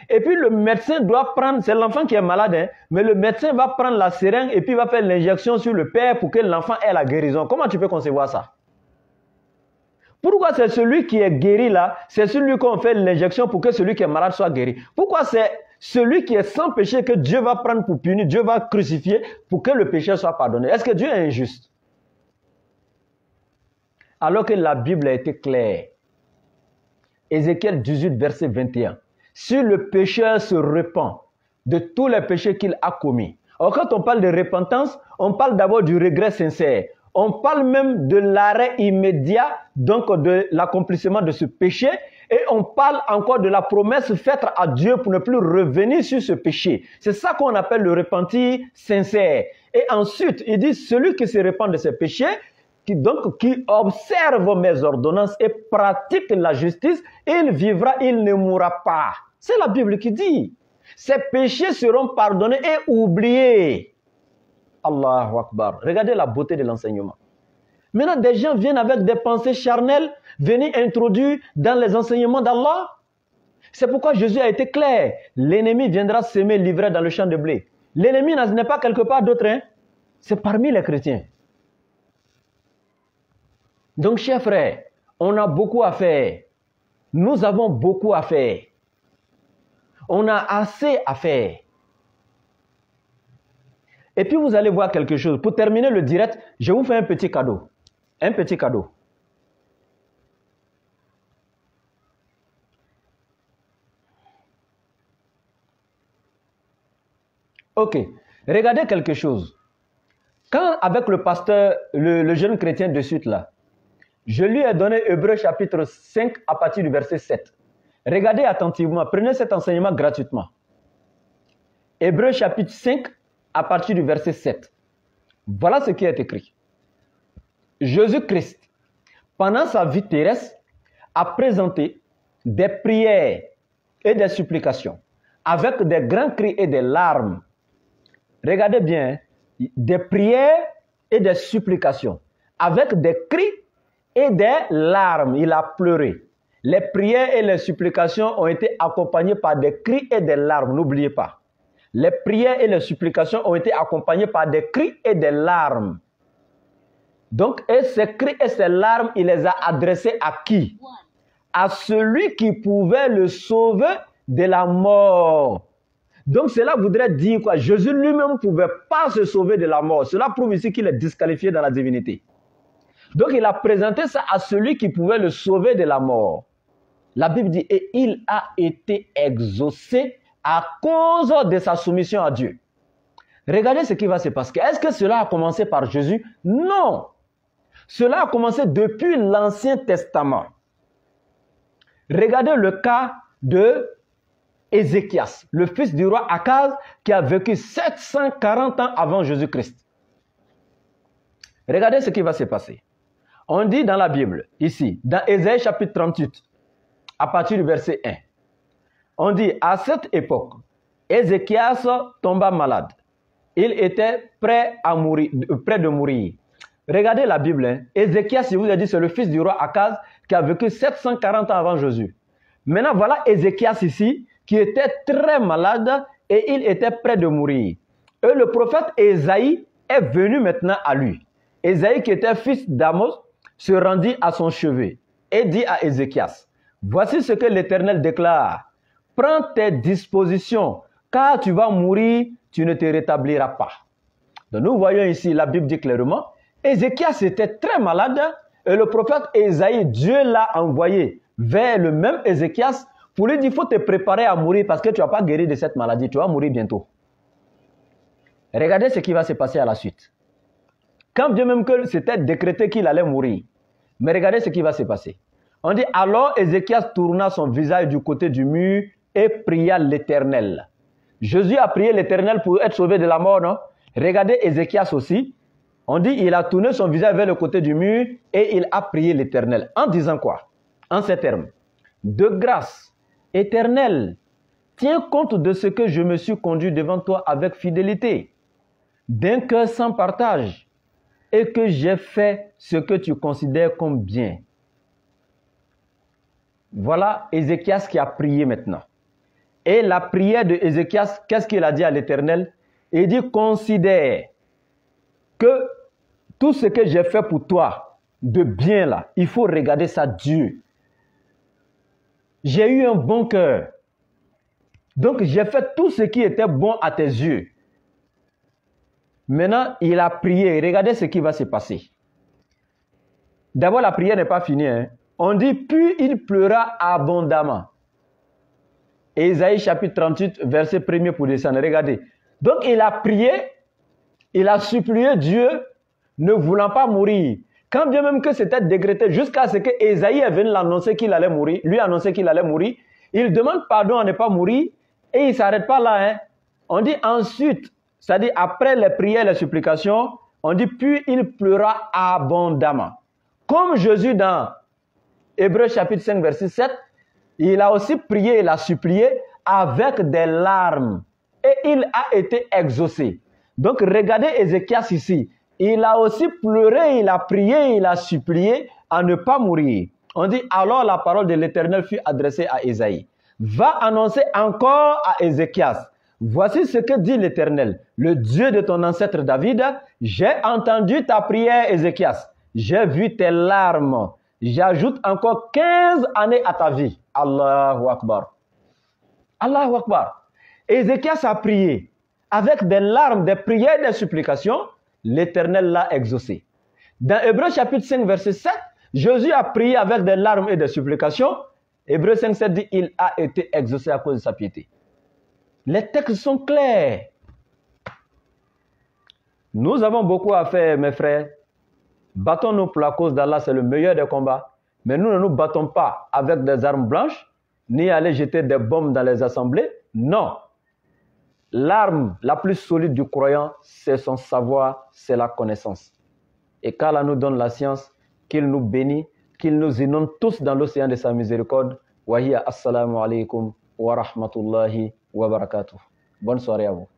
Et puis le médecin doit prendre, c'est l'enfant qui est malade, hein, mais le médecin va prendre la seringue et puis va faire l'injection sur le père pour que l'enfant ait la guérison. Comment tu peux concevoir ça? Pourquoi c'est celui qui est guéri là, c'est celui qu'on fait l'injection pour que celui qui est malade soit guéri? Pourquoi c'est celui qui est sans péché que Dieu va prendre pour punir, Dieu va crucifier pour que le péché soit pardonné? Est-ce que Dieu est injuste? Alors que la Bible a été claire. Ézéchiel 18, verset 21. Si le pécheur se repent de tous les péchés qu'il a commis. Alors quand on parle de repentance, on parle d'abord du regret sincère. On parle même de l'arrêt immédiat, donc de l'accomplissement de ce péché. Et on parle encore de la promesse faite à Dieu pour ne plus revenir sur ce péché. C'est ça qu'on appelle le repentir sincère. Et ensuite, il dit, celui qui se repent de ses péchés, qui observe mes ordonnances et pratique la justice, il vivra, il ne mourra pas. C'est la Bible qui dit. Ses péchés seront pardonnés et oubliés. Allahu Akbar. Regardez la beauté de l'enseignement. Maintenant, des gens viennent avec des pensées charnelles, venir introduire dans les enseignements d'Allah. C'est pourquoi Jésus a été clair. L'ennemi viendra s'aimer l'ivraie dans le champ de blé. L'ennemi n'est pas quelque part d'autre, hein? C'est parmi les chrétiens. Donc, chers frères, on a beaucoup à faire. Nous avons beaucoup à faire. On a assez à faire. Et puis, vous allez voir quelque chose. Pour terminer le direct, je vous fais un petit cadeau. Un petit cadeau. Ok. Regardez quelque chose. Quand, avec le pasteur, le jeune chrétien de suite là, je lui ai donné Hébreux chapitre 5 à partir du verset 7. Regardez attentivement, prenez cet enseignement gratuitement. Hébreux chapitre 5 à partir du verset 7. Voilà ce qui est écrit. Jésus-Christ, pendant sa vie terrestre, a présenté des prières et des supplications avec des grands cris et des larmes. Regardez bien, des prières et des supplications avec des cris et des larmes. Il a pleuré. Les prières et les supplications ont été accompagnées par des cris et des larmes. N'oubliez pas. Les prières et les supplications ont été accompagnées par des cris et des larmes. Donc, et ces cris et ces larmes, il les a adressés à qui? À celui qui pouvait le sauver de la mort. Donc, cela voudrait dire quoi? Jésus lui-même ne pouvait pas se sauver de la mort. Cela prouve ici qu'il est disqualifié dans la divinité. Donc, il a présenté ça à celui qui pouvait le sauver de la mort. La Bible dit, et il a été exaucé à cause de sa soumission à Dieu. Regardez ce qui va se passer. Est-ce que cela a commencé par Jésus? Non. Cela a commencé depuis l'Ancien Testament. Regardez le cas de Ézéchias, le fils du roi Akaz, qui a vécu 740 ans avant Jésus-Christ. Regardez ce qui va se passer. On dit dans la Bible, ici, dans Ésaïe chapitre 38, à partir du verset 1, on dit, à cette époque, Ézéchias tomba malade. Il était prêt de mourir. Regardez la Bible. Hein. Ézéchias, je vous ai dit, c'est le fils du roi Akaz qui a vécu 740 ans avant Jésus. Maintenant, voilà Ézéchias ici, qui était très malade et il était prêt de mourir. Et le prophète Ésaïe est venu maintenant à lui. Ésaïe, qui était fils d'Amos, se rendit à son chevet et dit à Ézéchias, « Voici ce que l'Éternel déclare. Prends tes dispositions, car tu vas mourir, tu ne te rétabliras pas. » Donc nous voyons ici, la Bible dit clairement, Ézéchias était très malade et le prophète Ésaïe, Dieu l'a envoyé vers le même Ézéchias pour lui dire, il faut te préparer à mourir parce que tu ne vas pas guérir de cette maladie, tu vas mourir bientôt. Regardez ce qui va se passer à la suite. Quand bien même que c'était décrété qu'il allait mourir, mais regardez ce qui va se passer. On dit, alors Ézéchias tourna son visage du côté du mur et pria l'Éternel. Jésus a prié l'Éternel pour être sauvé de la mort, non? Regardez Ézéchias aussi. On dit, il a tourné son visage vers le côté du mur et il a prié l'Éternel. En disant quoi? En ces termes. De grâce, Éternel, tiens compte de ce que je me suis conduit devant toi avec fidélité, d'un cœur sans partage, et que j'ai fait ce que tu considères comme bien. Voilà Ézéchias qui a prié maintenant. Et la prière de Ézéchias, qu'est-ce qu'il a dit à l'Éternel? Il dit, considère que tout ce que j'ai fait pour toi, de bien là, il faut regarder ça Dieu. J'ai eu un bon cœur. Donc j'ai fait tout ce qui était bon à tes yeux. Maintenant, il a prié. Regardez ce qui va se passer. D'abord, la prière n'est pas finie. Hein. On dit, puis il pleura abondamment. Ésaïe chapitre 38, verset 1er pour descendre. Regardez. Donc, il a prié, il a supplié Dieu, ne voulant pas mourir. Quand bien même que c'était décrété, jusqu'à ce que Ésaïe est venu l'annoncer qu'il allait mourir, lui annoncer qu'il allait mourir, il demande pardon à ne pas mourir et il ne s'arrête pas là. Hein. On dit ensuite, c'est-à-dire après les prières et les supplications, on dit puis il pleura abondamment. Comme Jésus dans Hébreux chapitre 5, verset 7, il a aussi prié, il a supplié avec des larmes et il a été exaucé. Donc regardez Ézéchias ici. Il a aussi pleuré, il a prié, il a supplié à ne pas mourir. On dit alors la parole de l'Éternel fut adressée à Ésaïe. Va annoncer encore à Ézéchias. Voici ce que dit l'Éternel, le Dieu de ton ancêtre David. J'ai entendu ta prière, Ézéchias. J'ai vu tes larmes. J'ajoute encore 15 années à ta vie. Allahu Akbar. Allahu Akbar. Ézéchias a prié avec des larmes, des prières, des supplications. L'Éternel l'a exaucé. Dans Hébreux chapitre 5, verset 7, Jésus a prié avec des larmes et des supplications. Hébreux 5, 7 dit, il a été exaucé à cause de sa piété. Les textes sont clairs. Nous avons beaucoup à faire, mes frères. Battons-nous pour la cause d'Allah, c'est le meilleur des combats. Mais nous ne nous battons pas avec des armes blanches, ni aller jeter des bombes dans les assemblées. Non. L'arme la plus solide du croyant, c'est son savoir, c'est la connaissance. Et qu'Allah nous donne la science, qu'il nous bénit, qu'il nous inonde tous dans l'océan de sa miséricorde. Wahiya assalamu alaikum wa rahmatullahi wa barakatuh. Bonne soirée à vous.